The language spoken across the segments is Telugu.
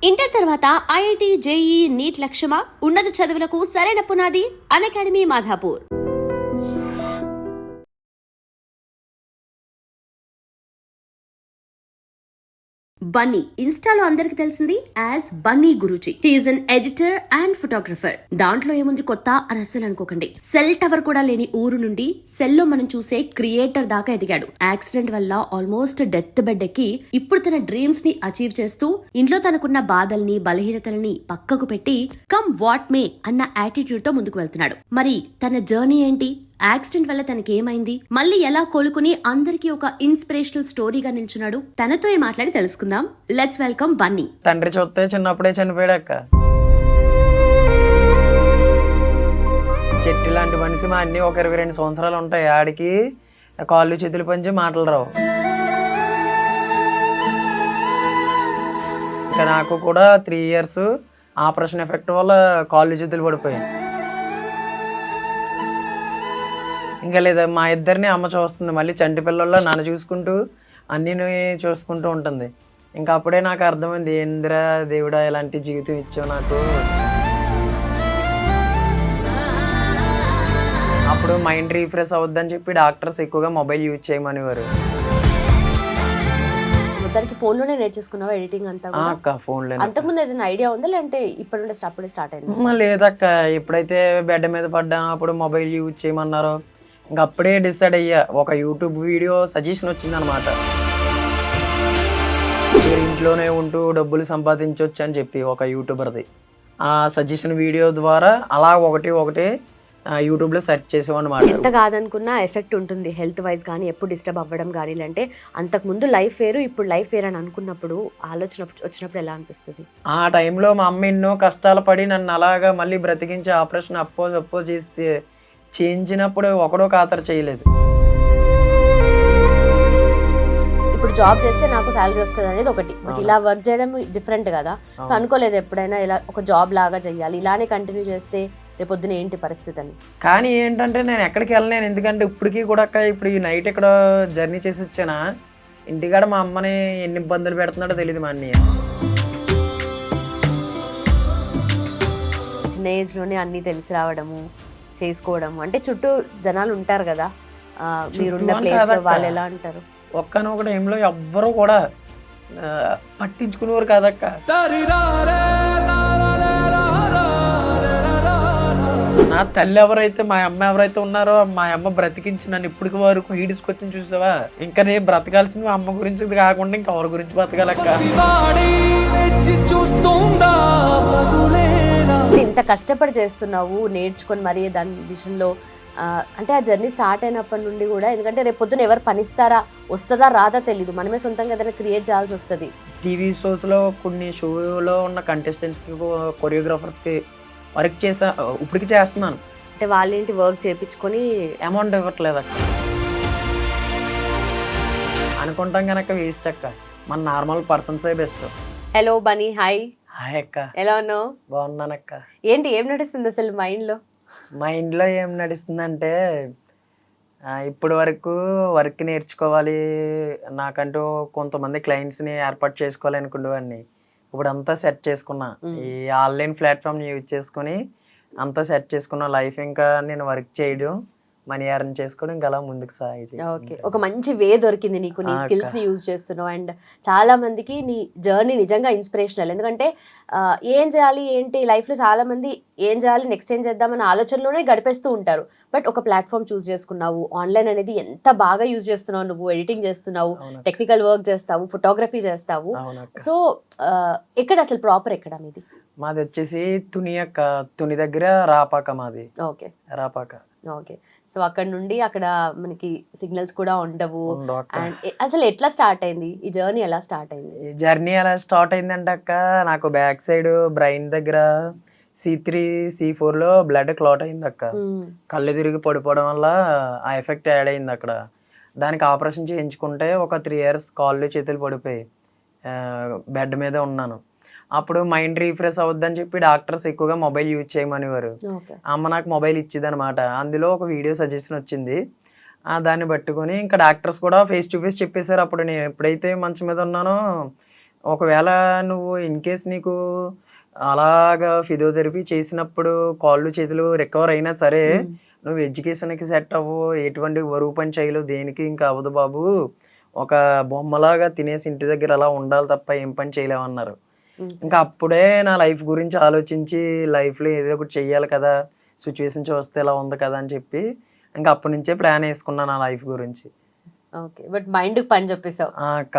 ఇంటర్ తర్వాత ఐఐటి, జేఈ, నీట్ లక్ష్యమా? ఉన్నత చదువులకు సరైన పునాది అన్అకాడమీ మాధాపూర్. బన్నీ ఇన్స్టాలో అందరికి తెలిసింది as Bunny Guruji. He is an editor and photographer. దాంట్లో ఏముంది కొత్త అని అస్సలు అనుకోకండి. సెల్ టవర్ కూడా లేని ఊరు నుండి సెల్ లో మనం చూసే క్రియేటర్ దాకా ఎదిగాడు. యాక్సిడెంట్ వల్ల ఆల్మోస్ట్ డెత్ బెడ్ ఎక్కి ఇప్పుడు తన డ్రీమ్స్ ని అచీవ్ చేస్తూ ఇంట్లో తనకున్న బాధల్ని బలహీనతల్ని పక్కకు పెట్టి కమ్ వాట్ మే అన్న యాటిట్యూడ్ తో ముందుకు వెళ్తున్నాడు. మరి తన జర్నీ ఏంటి? యాక్సిడెంట్ వల్ల తనకి ఏమైంది? మళ్ళీ ఎలా కోలుకుని అందరికి ఒక ఇన్స్పిరేషనల్ స్టోరీగా నిల్చున్నాడు? తనతో మాట్లాడి తెలుసుకుందాం. Let's welcome Bunny. తండ్రి చూస్తే చిన్నప్పుడే చనిపోయాడక్క. చెట్టు లాంటి మనిషి మా అన్ని ఒక 22 సంవత్సరాలు ఉంటాయి. ఆడికి కాళ్ళు చేతులు పంచి మాటలు రావు. ఇంకా నాకు కూడా 3 years ఆపరేషన్ ఎఫెక్ట్ వల్ల కాళ్ళు చేతులు పడిపోయాయి. ఇంకా లేదా మా ఇద్దరిని అమ్మ చూస్తుంది. మళ్ళీ చంటి పిల్లల్లో నన్ను చూసుకుంటూ అన్నీ చూసుకుంటూ ఉంటుంది. ఇంకా అప్పుడే నాకు అర్థమైంది, ఏంద్రా దేవుడా ఇలాంటి జీవితం ఇచ్చావు నాకు. అప్పుడు మైండ్ రీఫ్రెష్ అవుద్దని చెప్పి డాక్టర్స్ ఎక్కువగా మొబైల్ యూజ్ చేయమనేవారు. మొత్తానికి ఫోన్ లోనే నేర్చేసుకున్నావా ఎడిటింగ్ అంతా? అక్క ఫోన్లో. అంతకుముందు ఏదైనా ఐడియా ఉందా, లేదంటే ఇప్పుడే స్టార్ట్ అయింది? లేదక్క, ఎప్పుడైతే బెడ్ మీద పడ్డా అప్పుడు మొబైల్ యూజ్ చేయమన్నారో ఇంకా అప్పుడే డిసైడ్ అయ్యా. ఒక యూట్యూబ్ వీడియో సజెషన్ వచ్చిందనమాట, మీరు ఇంట్లోనే ఉంటూ డబ్బులు సంపాదించవచ్చు అని చెప్పి ఒక యూట్యూబర్ది. ఆ సజెషన్ వీడియో ద్వారా అలా ఒకటి యూట్యూబ్లో సెర్చ్ చేసామన్నమాట. ఎంత కాదనుకున్నా ఎఫెక్ట్ ఉంటుంది హెల్త్ వైజ్ కానీ, ఎప్పుడు డిస్టర్బ్ అవ్వడం కానీ. అంటే అంతకుముందు లైఫ్ వేరు, ఇప్పుడు లైఫ్ వేరు అని అనుకున్నప్పుడు ఆలోచన వచ్చినప్పుడు ఎలా అనిపిస్తుంది? ఆ టైంలో మా అమ్మ ఎన్నో కష్టాలు పడి నన్ను అలాగా మళ్ళీ బ్రతికించి ఆపరేషన్ అప్పో చేస్తే చేయించినప్పుడు ఒకడో ఖాతరు చేయలేదు. ఇప్పుడు జాబ్ చేస్తే నాకు శాలరీ వస్తుంది అనేది ఒకటి, బట్ ఇలా వర్క్ చేయడం డిఫరెంట్ కదా. సో అనుకోలేదు ఎప్పుడైనా ఇలా ఒక జాబ్ లాగా చేయాలి, ఇలానే కంటిన్యూ చేస్తే రేపొద్దున ఏంటి పరిస్థితి అని. కానీ ఏంటంటే నేను ఎక్కడికి వెళ్ళలేను, ఎందుకంటే ఇప్పటికీ కూడా ఇప్పుడు ఈ నైట్ ఇక్కడ జర్నీ చేసి వచ్చానా, ఇంటికాడ మా అమ్మని ఎన్ని ఇబ్బందులు పెడుతున్నాడో తెలియదు మా అన్నయ్య. చిన్న ఏజ్లోనే అన్నీ తెలిసి రావడము, చేసుకోవడము, అంటే చుట్టూ జనాలు ఉంటారు కదా, మీరున్న ప్లేస్ లో వాళ్ళు ఎలా అంటారు? ఒక్కనొక టైంలో ఎవ్వరూ కూడా పట్టించుకునేవారు కాదక్క. నా తల్లి ఎవరైతే మా అమ్మ ఎవరైతే ఉన్నారో, మా అమ్మ బ్రతికించి నన్ను ఇప్పటికి వరకు ఈడ్చుకొచ్చి చూసావా, ఇంకా నేను బ్రతకాల్సింది మా అమ్మ గురించి కాకుండా ఇంకా ఎవరి గురించి బతకాలక్క. ఇంత కష్టపడి చేస్తున్నావు, నేర్చుకొని మరీ దాని విషయంలో అంటే ఆ జర్నీ స్టార్ట్ అయినప్పటి నుండి కూడా, ఎందుకంటే రేపు పొద్దున ఎవరు పనిస్తారా, వస్తుందా రాదా తెలీదు, మనమే సొంతంగా ఏదైనా క్రియేట్ చేయాల్సి వస్తుంది. టీవీ షోస్లో కొన్ని షోలో ఉన్న కంటెస్టెంట్స్కి, కొరియోగ్రాఫర్స్కి వర్క్ చేసా, ఇప్పటికి చేస్తున్నాను. అంటే వాళ్ళేంటి వర్క్ చేయించుకొని అమౌంట్ ఇవ్వట్లేదు అక్క. అనుకుంటాం కనుక వేస్ట్ అక్క, మన నార్మల్ పర్సన్సే best. Hello Bunny, hi. Hi అక్క, ఎలా ఉన్నావు? బాగున్నానక్క. ఏంటి ఏం నడుస్తుంది అసలు మైండ్లో? మైండ్లో ఏం నడుస్తుందంటే, ఇప్పటి వరకు వర్క్ నేర్చుకోవాలి, నాకంటూ కొంతమంది క్లయింట్స్ని ఏర్పాటు చేసుకోవాలి అనుకునేవాడిని. ఇప్పుడు అంతా సెట్ చేసుకున్నా, ఈ ఆన్లైన్ ప్లాట్ఫామ్ని యూజ్ చేసుకుని అంతా సెట్ చేసుకున్న లైఫ్. ఇంకా నేను వర్క్ చేయడం, మనీ ఎర్న్ చేసుకోవడం, ఇంకా అలా ముందుకు సాగి. ఓకే, ఒక మంచి వే దొరికింది నీకు, నీ స్కిల్స్ ని యూజ్ చేస్తున్నావు. అండ్ చాలా మందికి నీ జర్నీ నిజంగా ఇన్స్పిరేషనల్. ఎందుకంటే ఏం చేయాలి ఏంటి లైఫ్లో, చాలా మంది ఏం చేయాలి నెక్స్ట్ ఏం చేద్దామన్న ఆలోచనలోనే గడిపేస్తూ ఉంటారు. బట్ ఒక ప్లాట్ఫామ్ చూస్ చేసుకున్నావు, ఆన్లైన్ అనేది ఎంత బాగా యూజ్ చేస్తున్నావు, నువ్వు ఎడిటింగ్ చేస్తున్నావు, టెక్నికల్ వర్క్ చేస్తావు, ఫోటోగ్రఫీ చేస్తావు. సో ఎక్కడ అసలు ప్రాపర్ ఎక్కడ మీది? మాది వచ్చేసి తుని దగ్గర రాపాక మాది. ఓకే, రాపాక. ఓకే, సో అక్కడ నుండి అక్కడ మనకి సిగ్నల్స్ కూడా ఉండవు. అండ్ అసలు ఎట్లా స్టార్ట్ అయింది ఈ జర్నీ? ఎలా స్టార్ట్ అయింది ఈ జర్నీ? ఎలా స్టార్ట్ అయిందంటే అక్క, నాకు బ్యాక్ సైడ్ బ్రెయిన్ దగ్గర C3 C4లో బ్లడ్ క్లాట్ అయింది అక్క. కళ్ళు తిరిగి పడిపోవడం వల్ల ఆ ఎఫెక్ట్ యాడ్ అయింది అక్కడ. దానికి ఆపరేషన్ చేయించుకుంటే ఒక 3 years కాళ్ళు చేతులు పడిపోయి బెడ్ మీద ఉన్నాను. అప్పుడు మైండ్ రీఫ్రెష్ అవుద్దని చెప్పి డాక్టర్స్ ఎక్కువగా మొబైల్ యూజ్ చేయమనేవారు. అమ్మ నాకు మొబైల్ ఇచ్చేది అనమాట. అందులో ఒక వీడియో సజెషన్ వచ్చింది, దాన్ని పట్టుకొని ఇంకా డాక్టర్స్ కూడా ఫేస్ టు ఫేస్ చెప్పేశారు. అప్పుడు నేను ఎప్పుడైతే మంచం మీద ఉన్నానో ఒకవేళ నువ్వు ఇన్ కేస్ నీకు అలాగా ఫిజియోథెరపీ చేసినప్పుడు కాళ్ళు చేతులు రికవర్ అయినా సరే నువ్వు ఎడ్యుకేషన్కి సెట్ అవ్వు, ఎటువంటి బరువు పని చేయలేవు, దేనికి ఇంకా అవ్వదు బాబు, ఒక బొమ్మలాగా తినేసి ఇంటి దగ్గర అలా ఉండాలి తప్ప ఏం పని చేయలేమన్నారు. ఇంకా అప్పుడే నా లైఫ్ గురించి ఆలోచించి లైఫ్లో ఏదో ఒకటి చెయ్యాలి కదా, సిచ్యువేషన్ చూస్తే ఇలా ఉంది కదా అని చెప్పి ఇంకా అప్పటి నుంచే ప్లాన్ వేసుకున్నాను నా లైఫ్ గురించి. ఓకే, బట్ మైండ్కి పని చెప్పేసావు.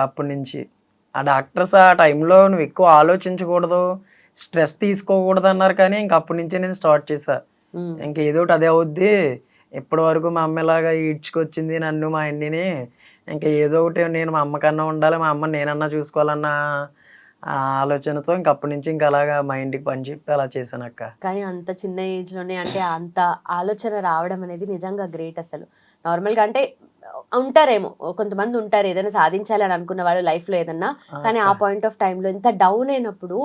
అప్పటి నుంచి ఆ డాక్టర్స్ ఆ టైంలో నువ్వు ఎక్కువ ఆలోచించకూడదు, స్ట్రెస్ తీసుకోకూడదు అన్నారు, కానీ ఇంక అప్పటి నుంచే నేను స్టార్ట్ చేశా. ఇంక ఏదో ఒకటి అదే అవుద్ది, ఇప్పటి వరకు మా అమ్మ ఇలాగా ఈడ్చుకొచ్చింది నన్ను మా అన్నిని, ఇంకా ఏదో ఒకటి నేను మా అమ్మకన్నా ఉండాలి, మా అమ్మ నేనన్నా చూసుకోవాలన్న ఆలోచనతో ఇంక అప్పటి నుంచి ఇంకా అలాగా మైండ్కి పని చెప్పి అలా చేశాను అక్క. కానీ అంత చిన్న ఏజ్లోనే అంటే అంత ఆలోచన రావడం అనేది నిజంగా గ్రేట్. అసలు నార్మల్గా అంటే ఉంటారేమో కొంతమంది ఉంటారు ఏదైనా సాధించాలి అని అనుకున్న వాళ్ళు లైఫ్లో ఏదన్నా, కానీ ఆ పాయింట్ ఆఫ్ టైంలో ఎంత డౌన్ అయినప్పుడు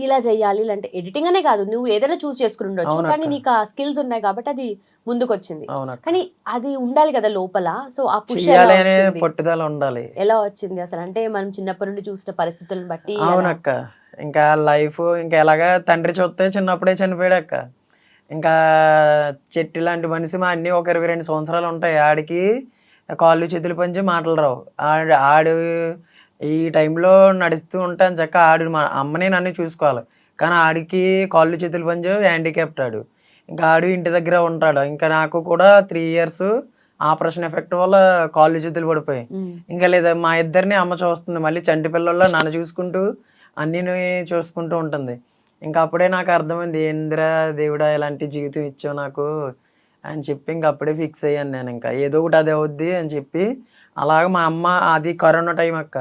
ఇలా చెయ్యాలి, అంటే ఎడిటింగ్ అనే కాదు నువ్వు ఏదైనా చూస్ చేసుకుని ఉండొచ్చు, కానీ నీకు ఆ స్కిల్స్ ఉన్నాయి కాబట్టి అది ముందుకు వచ్చింది. కానీ అది ఉండాలి కదా లోపల. సో ఆ పుష్ పట్టుదల ఉండాలి. ఎలా వచ్చింది అసలు? అంటే మనం చిన్నప్పటి నుండి చూసిన పరిస్థితులను బట్టి. అవునక్క, ఇంకా లైఫ్ ఇంకా ఎలాగా తండ్రి చూస్తే చిన్నప్పుడే చనిపోయాడు అక్క. ఇంకా చెట్టు లాంటి మనిషి మా అన్ని ఒక 22 సంవత్సరాలు ఉంటాయి, ఆడికి కాళ్ళు చేతులు పంచి మాటలు రావు. ఆడు ఈ టైంలో నడుస్తూ ఉంటాను చక్క, ఆడు మా అమ్మని నన్ను చూసుకోవాలి, కానీ ఆడికి కాళ్ళు చేతులు పంచి హ్యాండిక్యాప్ట్ ఆడు. ఇంకా ఆడు ఇంటి దగ్గర ఉంటాడు. ఇంకా నాకు కూడా 3 years ఆపరేషన్ ఎఫెక్ట్ వల్ల కాళ్ళు చేతులు పడిపోయాయి. ఇంకా లేదా మా ఇద్దరిని అమ్మ చూస్తుంది, మళ్ళీ చంటి పిల్లల్లో నన్ను చూసుకుంటూ అన్నీ చూసుకుంటూ ఉంటుంది. ఇంకా అప్పుడే నాకు అర్థమైంది, ఏంద్రా దేవుడా ఇలాంటి జీవితం ఇచ్చావు నాకు అని చెప్పి ఇంక అప్పుడే ఫిక్స్ అయ్యాను నేను, ఇంకా ఏదో ఒకటి అదే అవుద్ది అని చెప్పి. అలాగ మా అమ్మ, అది కరోనా టైం అక్క,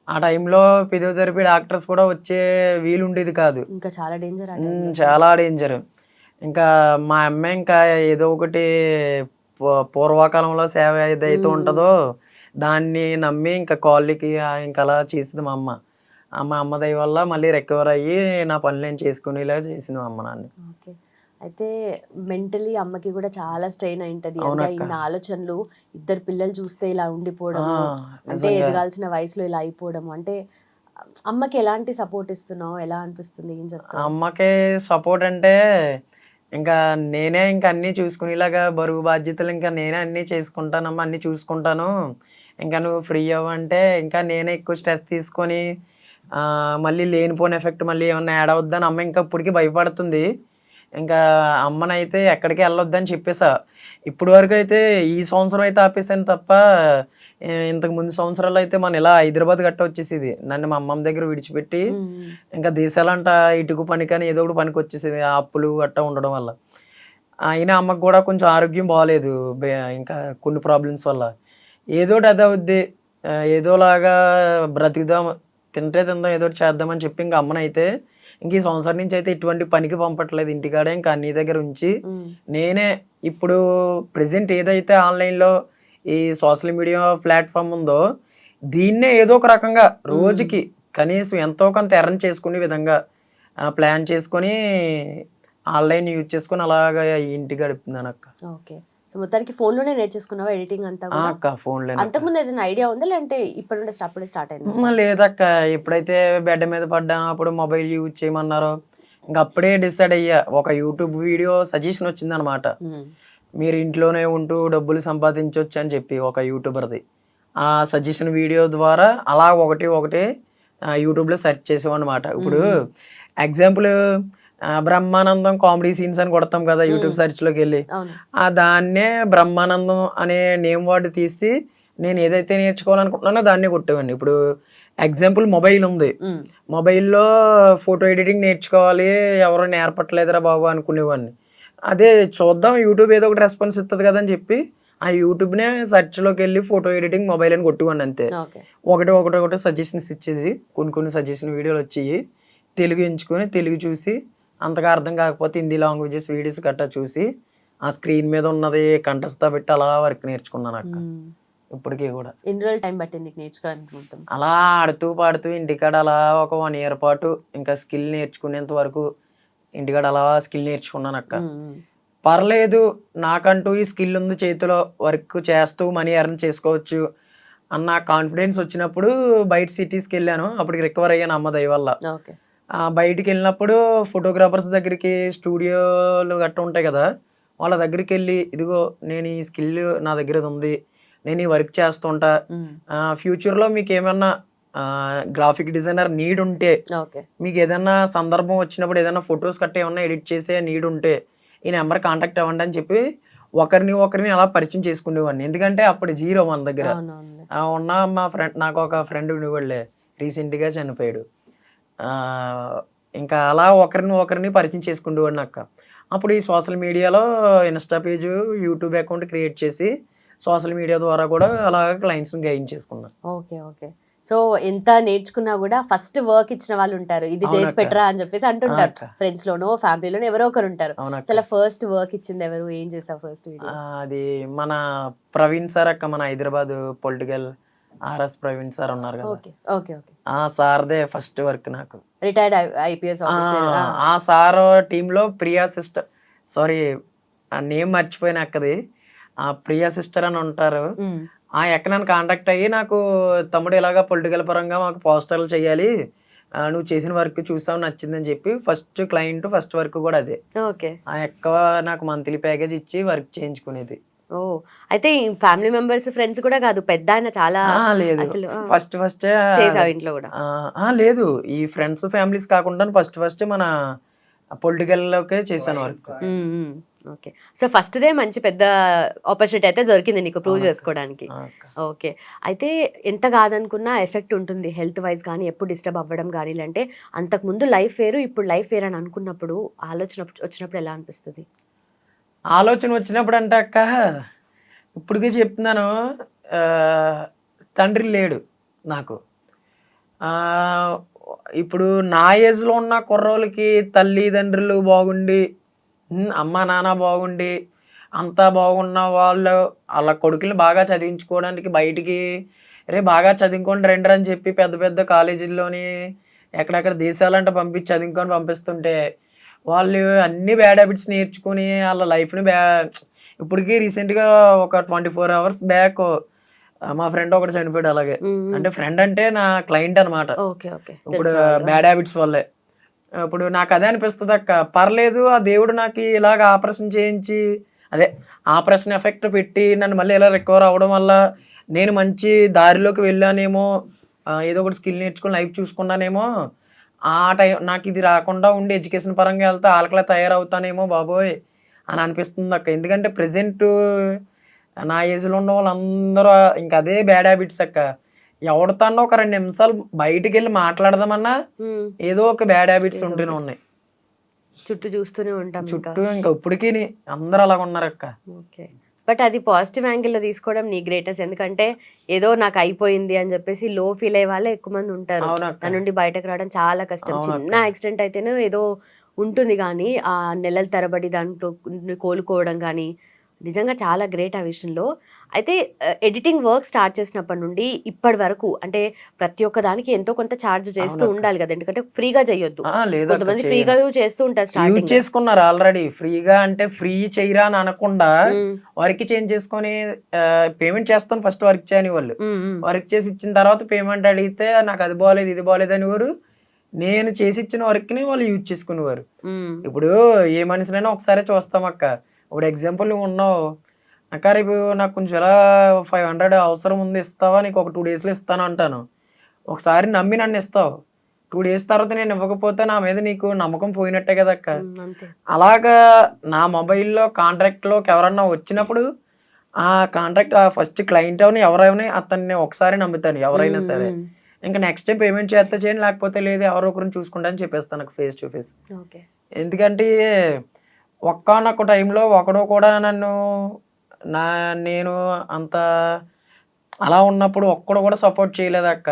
ఆ టైంలో ఫిజియోథెరపీ డాక్టర్స్ కూడా వచ్చే వీలు ఉండేది కాదు, ఇంకా చాలా డేంజర్, చాలా డేంజర్. ఇంకా మా అమ్మ ఇంకా ఏదో ఒకటి పూర్వకాలంలో సేవ ఏదైతే ఉంటుందో దాన్ని నమ్మి ఇంకా కాళ్ళకి ఇంకా అలా చేసింది మా అమ్మ. మా అమ్మ దయ వల్ల మళ్ళీ రికవర్ అయ్యి నా పనులు నేను చేసుకునేలా చేసింది మా అమ్మ నాన్న. ఓకే, అయితే మెంటలీ అమ్మకి కూడా చాలా స్ట్రెయిన్ అయింటది. ఇన్ని ఆలోచనలు, 2 పిల్లలు చూస్తే ఇలా ఉండిపోవడం, అంటే ఎదగాల్సిన వయసులో ఇలా అయిపోవడం, అంటే అమ్మకి ఎలాంటి సపోర్ట్ ఇస్తున్నావు, ఎలా అనిపిస్తుంది, ఏం చెప్తావు? అమ్మకి సపోర్ట్ అంటే ఇంకా నేనే ఇంకా అన్నీ చూసుకునేలాగా బరువు బాధ్యతలు ఇంకా నేనే అన్నీ చేసుకుంటానమ్మా, అన్నీ చూసుకుంటాను, ఇంకా నువ్వు ఫ్రీ అవ్వంటే ఇంకా నేనే ఎక్కువ స్ట్రెస్ తీసుకొని మళ్ళీ లేనిపోయిన ఎఫెక్ట్ మళ్ళీ ఏమన్నా యాడ్ అవుద్దని అమ్మ ఇంకా ఇప్పటికీ భయపడుతుంది. ఇంకా అమ్మనైతే ఎక్కడికి వెళ్ళొద్దని చెప్పేసా. ఇప్పుడు వరకు అయితే ఈ సంవత్సరం అయితే ఆపేసాను తప్ప, ఇంతకు ముందు సంవత్సరాలు అయితే మనం ఇలా హైదరాబాద్ గట్ట వచ్చేసేది, నన్ను మా అమ్మమ్మ దగ్గర విడిచిపెట్టి ఇంకా దేశాలంట ఇటుకు పని కానీ ఏదో ఒకటి పనికి వచ్చేసేది, ఆ అప్పులు గట్ట ఉండడం వల్ల. అయినా అమ్మకు కూడా కొంచెం ఆరోగ్యం బాగాలేదు, ఇంకా కొన్ని ప్రాబ్లమ్స్ వల్ల. ఏదోటి అదే అవుద్ది, ఏదోలాగా బ్రతికుదాం, తింటే తిందాం, ఏదో చేద్దామని చెప్పి ఇంకా అమ్మనైతే ఇంక ఈ సంవత్సరం నుంచి అయితే ఎటువంటి పనికి పంపట్లేదు, ఇంటికాడే ఇంకా అన్ని దగ్గర ఉంచి నేనే ఇప్పుడు ప్రెసెంట్ ఏదైతే ఆన్లైన్లో ఈ సోషల్ మీడియా ప్లాట్ఫామ్ ఉందో దీన్నే ఏదో ఒక రకంగా రోజుకి కనీసం ఎంతో కొంత ఎర్న్ చేసుకునే విధంగా ప్లాన్ చేసుకొని ఆన్లైన్ యూజ్ చేసుకొని అలాగా ఇంటి గడుపుతున్నాను అక్క. ఓకే, సో మొత్తానికి ఫోన్లోనే నేర్చేసుకున్నావా ఎడిటింగ్ అంతా? అక్క ఫోన్లో. అంతకుముందు ఏదైనా ఐడియా ఉందా, లేదంటే ఇప్పటి నుండి అప్పుడే స్టార్ట్ అయింది? లేదక్క, ఎప్పుడైతే బెడ్ మీద పడ్డానో అప్పుడు మొబైల్ యూజ్ చేయమన్నారో ఇంకా అప్పుడే డిసైడ్ అయ్యా. ఒక యూట్యూబ్ వీడియో సజెషన్ వచ్చింది అనమాట, మీరు ఇంట్లోనే ఉంటూ డబ్బులు సంపాదించవచ్చు అని చెప్పి ఒక యూట్యూబర్ది. ఆ సజెషన్ వీడియో ద్వారా అలా ఒకటి యూట్యూబ్లో సెర్చ్ చేసామన్నమాట. ఇప్పుడు ఎగ్జాంపుల్ బ్రహ్మానందం కామెడీ సీన్స్ అని కొడతాం కదా యూట్యూబ్ సెర్చ్లోకి వెళ్ళి, దాన్నే బ్రహ్మానందం అనే నేమ్ వర్డ్ తీసి నేను ఏదైతే నేర్చుకోవాలనుకుంటున్నానో దాన్నే కొట్టేవాడిని. ఇప్పుడు ఎగ్జాంపుల్ మొబైల్ ఉంది, మొబైల్లో ఫోటో ఎడిటింగ్ నేర్చుకోవాలి, ఎవరో నేర్పట్లేదురా బాబు అనుకునేవాడిని. అదే చూద్దాం యూట్యూబ్ ఏదో ఒకటి రెస్పాన్స్ ఇస్తుంది కదా అని చెప్పి ఆ యూట్యూబ్నే సెర్చ్లోకి వెళ్ళి ఫోటో ఎడిటింగ్ మొబైల్ అని కొట్టుకోండి అంతే. ఒకటి సజెషన్స్ ఇచ్చేది, కొన్ని సజెషన్ వీడియోలు వచ్చి తెలుగు ఎంచుకొని తెలుగు చూసి, అంతగా అర్థం కాకపోతే హిందీ లాంగ్వేజెస్ వీడియోస్ గట్టా చూసి ఆ స్క్రీన్ మీద ఉన్నది కంఠస్థ పెట్టి అలా వర్క్ నేర్చుకున్నాను అక్క. ఇప్పటికీ కూడా. ఎన్ని రోజులు టైం పట్టింది నేర్చుకోవడానికి? అలా ఆడుతూ పాడుతూ ఇంటికాడ అలా ఒక 1 year పాటు ఇంకా స్కిల్ నేర్చుకునేంత వరకు ఇంటికాడ అలా స్కిల్ నేర్చుకున్నాను అక్క. పర్లేదు, నాకంటూ ఈ స్కిల్ ఉంది, చేతిలో వర్క్ చేస్తూ మనీ ఎర్న్ చేసుకోవచ్చు అన్న కాన్ఫిడెన్స్ వచ్చినప్పుడు బయట సిటీస్కి వెళ్ళాను. అప్పటికి రికవర్ అయ్యాను అమ్మ దయ వల్ల. ఓకే. బయటికి వెళ్ళినప్పుడు ఫోటోగ్రాఫర్స్ దగ్గరికి స్టూడియోలు గట్రా ఉంటాయి కదా, వాళ్ళ దగ్గరికి వెళ్ళి ఇదిగో నేను ఈ స్కిల్ నా దగ్గర ఇది ఉంది, నేను ఈ వర్క్ చేస్తుంటా, ఫ్యూచర్లో మీకు ఏమన్నా గ్రాఫిక్ డిజైనర్ నీడ్ ఉంటే, ఓకే. మీకు ఏదైనా సందర్భం వచ్చినప్పుడు ఏదైనా ఫొటోస్ కట్ట ఏమన్నా ఎడిట్ చేసే నీడ్ ఉంటే ఈ నెంబర్ కాంటాక్ట్ అవ్వండి అని చెప్పి ఒకరిని అలా పరిచయం చేసుకునేవాడిని. ఎందుకంటే అప్పుడు జీరో మన దగ్గర. అవునవునులే. ఉన్న మా ఫ్రెండ్, నాకు ఒక ఫ్రెండ్ ఉండేవాళ్ళే, రీసెంట్గా చనిపోయాడు. ఆ, ఇంకా అలా ఒకరిని పరిచయం చేసుకునేవాడిని అక్క. అప్పుడు ఈ సోషల్ మీడియాలో Insta page, YouTube account create చేసి సోషల్ మీడియా ద్వారా కూడా అలా క్లయింట్స్ని గెయిన్ చేసుకున్నాను. ఓకే. ఓకే. సో ఎంత నేర్చుకున్నా కూడా ఫస్ట్ వర్క్ ఇచ్చిన వాళ్ళు ఉంటారు, ఇది చేసి అవునక్క. పెట్టరా అని చెప్పేసి అంటుంటారు. అక్క. ఫ్రెండ్స్ లోనో ఫ్యామిలీలోనో ఎవరో ఒకరు ఉంటారు. అవునక్క. అసలు ఫస్ట్ వర్క్ ఇచ్చింది ఎవరు, ఏం చేసావు ఫస్ట్ వీడియో? అది మన ప్రవీణ్ సార్ అక్క, మన Hyderabad political RS Praveen sir ఉన్నారు కదా, ఓకే. ఓకే. ఓకే. ఆ సార్దే ఫస్ట్ వర్క్ నాకు. Retired IPS officer. ఆ సార్ టీంలో ప్రియా సిస్టర్, సారీ ఆ నేమ్ మర్చిపోయిన అక్కది, ఆ ప్రియా సిస్టర్ అని ఉంటారు. ఆ ఎక్క నన్ను కాంటాక్ట్ అయ్యి, నాకు తమ్ముడు ఇలాగా పొలిటికల్ పరంగా మాకు పోస్టర్లు చేయాలి, నువ్వు చేసిన వర్క్ చూసావు నచ్చిందని చెప్పి ఫస్ట్ క్లయింట్, ఫస్ట్ వర్క్ కూడా అదే. ఓకే. ఆ ఎక్క నాకు మంత్లీ ప్యాకేజ్ ఇచ్చి వర్క్ చేయించుకునేది. ఓ, అయితే ఫ్యామిలీ మెంబర్స్ ఫ్రెండ్స్ కూడా కాదు, పెద్ద ఆయన చాలా లేదు, అసలు ఫస్ట్ చేసావు ఇంట్లో కూడా? లేదు, ఈ ఫ్రెండ్స్ ఫ్యామిలీస్ కాకుండా ఫస్ట్ మన పొలిటికల్లోకే చేశాను work. Okay. So first day మంచి పెద్ద ఆపర్చునిటీ అయితే దొరికింది నీకు ప్రూవ్ చేసుకోవడానికి. ఓకే. అయితే ఎంత కాదనుకున్నా ఎఫెక్ట్ ఉంటుంది హెల్త్ వైజ్ కానీ, ఎప్పుడు డిస్టర్బ్ అవ్వడం కానీ. అంటే అంతకుముందు లైఫ్ వేరు, ఇప్పుడు లైఫ్ వేరు అని అనుకున్నప్పుడు ఆలోచన వచ్చినప్పుడు ఎలా అనిపిస్తుంది? ఆలోచన వచ్చినప్పుడు అంటే అక్క, ఇప్పటికే చెప్తున్నాను, ఆ, తండ్రి లేడు నాకు. ఆ, ఇప్పుడు నా ఏజ్లో ఉన్న కుర్రోళ్ళకి తల్లిదండ్రులు బాగుండి, అమ్మ నాన్న బాగుండి, అంతా బాగున్న వాళ్ళు వాళ్ళ కొడుకుని బాగా చదివించుకోవడానికి బయటికి బాగా చదువుకోండి రండి అని చెప్పి పెద్ద పెద్ద కాలేజీల్లోని ఎక్కడెక్కడ దేశాలంటే పంపించి చదువుకొని పంపిస్తుంటే, వాళ్ళు అన్ని బ్యాడ్ హ్యాబిట్స్ నేర్చుకుని వాళ్ళ లైఫ్ని ఇప్పటికీ రీసెంట్గా ఒక 24 hours బ్యాక్ మా ఫ్రెండ్ ఒకటి చనిపోయాడు అలాగే. అంటే ఫ్రెండ్ అంటే నా క్లయింట్ అనమాట. ఓకే. ఓకే. ఇప్పుడు బ్యాడ్ హ్యాబిట్స్ వల్లే. ఇప్పుడు నాకు అదే అనిపిస్తుంది అక్క, పర్లేదు ఆ దేవుడు నాకు ఇలాగ ఆపరేషన్ చేయించి, అదే ఆపరేషన్ ఎఫెక్ట్ పెట్టి నన్ను మళ్ళీ ఇలా రికవర్ అవ్వడం వల్ల నేను మంచి దారిలోకి వెళ్ళానేమో, ఏదో ఒకటి స్కిల్ నేర్చుకుని లైఫ్ చూసుకున్నానేమో, ఆ టైం నాకు ఇది రాకుండా ఉండి ఎడ్యుకేషన్ పరంగా వెళ్తే ఆలకలా తయారవుతానేమో బాబోయ్ అని అనిపిస్తుంది అక్క. ఎందుకంటే ప్రజెంట్ నా ఏజ్లో ఉన్న వాళ్ళందరూ ఇంకా అదే బ్యాడ్ హ్యాబిట్స్ అక్క. ఎవరితోనో ఒక 2 నిమిషాలు బయటికి వెళ్ళి మాట్లాడదామన్నా ఏదో ఒక బ్యాడ్ హ్యాబిట్స్ ఉంటూనే ఉన్నాయి. చుట్టూ చూస్తూనే ఉంటాం చుట్టూ ఇంకా ఇప్పటికీ అందరూ అలాగ ఉన్నారు అక్క. ఓకే. బట్ అది పాజిటివ్ యాంగిల్లో తీసుకోవడం నీ గ్రేటెస్ట్. ఎందుకంటే ఏదో నాకు అయిపోయింది అని చెప్పేసి లో ఫీల్ అయ్యే వాళ్ళే ఎక్కువ మంది ఉంటారు. అవునక్క. దాని నుండి బయటకు రావడం చాలా కష్టం. అవునక్క. చిన్న యాక్సిడెంట్ అయితేనే ఏదో ఉంటుంది కానీ ఆ నెలల తరబడి దాంట్లో కోలుకోవడం కానీ నిజంగా చాలా గ్రేట్ ఆ విషయంలో. అయితే ఎడిటింగ్ వర్క్ స్టార్ట్ చేసినప్పటి నుండి ఇప్పటి వరకు అంటే ప్రతి ఒక్క దానికి ఎంతో కొంత ఛార్జ్ చేస్తూ అవునక్క. ఉండాలి కదా, ఎందుకంటే ఫ్రీగా చేయొద్దు. లేదక్క, కొంతమంది ఫ్రీగా చేస్తూ ఉంటారు యూజ్ స్టార్టింగ్. చేసుకున్నారు ఆల్రెడీ. ఫ్రీగా అంటే ఫ్రీ చేయరా అని అనకుండా వర్క్ చేంజ్ చేసుకొని పేమెంట్ చేస్తాను ఫస్ట్ వర్క్ చేయని వాళ్ళు. వర్క్ చేసి ఇచ్చిన తర్వాత పేమెంట్ అడిగితే నాకు అది బాగాలేదు ఇది బాగాలేదు అనేవారు. నేను చేసి ఇచ్చిన వర్క్ని వాళ్ళు యూజ్ చేసుకునేవారు. ఇప్పుడు ఏ మనిషినైనా ఒకసారి చూస్తాం అక్క. ఇప్పుడు ఎగ్జాంపుల్ నువ్వు ఉన్నావు అక్క, రేపు నాకు కొంచెం ఎలా 500 అవసరం ఉంది ఇస్తావా, నీకు ఒక 2 daysలో ఇస్తాను అంటాను. ఒకసారి నమ్మి నన్ను ఇస్తావు, 2 days తర్వాత నేను ఇవ్వకపోతే నా మీద నీకు నమ్మకం పోయినట్టే కదా అక్క. అంతే. అలాగా నా మొబైల్లో కాంట్రాక్ట్లోకి ఎవరన్నా వచ్చినప్పుడు ఆ కాంట్రాక్ట్ ఫస్ట్ క్లయింట్ అవని ఎవరైనా అతన్ని ఒకసారి నమ్ముతాను ఎవరైనా సరే. ఇంకా నెక్స్ట్ టైం పేమెంట్ చేస్తే చేయండి, లేకపోతే లేదు ఎవరో ఒకరిని చూసుకుంటా అని చెప్పేస్తాను నాకు ఫేస్ టు ఫేస్. ఓకే. ఎందుకంటే ఒక్కనొక్క టైంలో ఒకడు కూడా నన్ను నేను అంత అలా ఉన్నప్పుడు ఒక్కడు కూడా సపోర్ట్ చేయలేదు అక్క.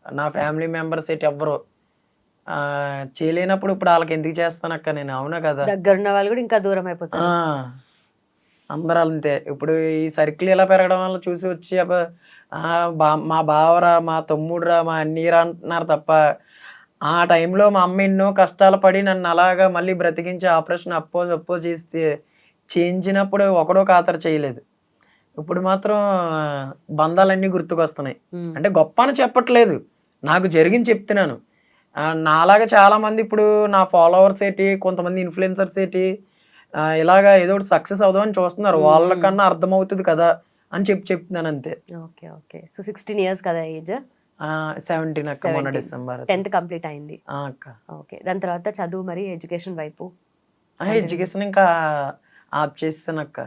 నా ఫ్యామిలీ మెంబర్స్ ఎటు ఎవ్వరు చేయలేనప్పుడు ఇప్పుడు వాళ్ళకి ఎందుకు చేస్తాను అక్క నేను, అవునా కదా. దగ్గర ఉన్న వాళ్ళు కూడా ఇంకా దూరం అయిపోతారు. అందరూ అంతే. ఇప్పుడు ఈ సర్కిల్ ఇలా పెరగడం వల్ల చూసి వచ్చి మా బావరా, మా తమ్ముడురా, మా అన్నీరా అంటున్నారు తప్ప ఆ టైంలో మా అమ్మ ఎన్నో కష్టాలు పడి నన్ను అలాగా మళ్ళీ బ్రతికించి ఆపరేషన్ అప్పో చేస్తే చేయించినప్పుడు ఒకడో ఖాతరు చేయలేదు. ఇప్పుడు మాత్రం బంధాలన్నీ గుర్తుకొస్తున్నాయి. ఉమ్, అంటే గొప్ప అని చెప్పట్లేదు, నాకు జరిగింది చెప్తున్నాను. నాలాగా చాలా మంది ఇప్పుడు నా ఫాలోవర్స్ ఏంటి, కొంతమంది ఇన్ఫ్లుయెన్సర్స్ ఏంటి, ఇలాగా ఏదో ఒకటి సక్సెస్ అవుదామని చూస్తున్నారు. వాళ్ళకన్నా అర్థమవుతుంది కదా అని చెప్తున్నాను అంతే. Okay okay. సో 16 ఇయర్స్ కదా ఏజ్? 17 అక్క, మొన్న 17. డిసెంబర్. 10th కంప్లీట్ అయింది. అక్క ఓకే. దాని తర్వాత చదువు మరి ఎడ్యుకేషన్ వైపు ఎడ్యుకేషన్ ఇంకా ఆప్ చేసాను అక్క.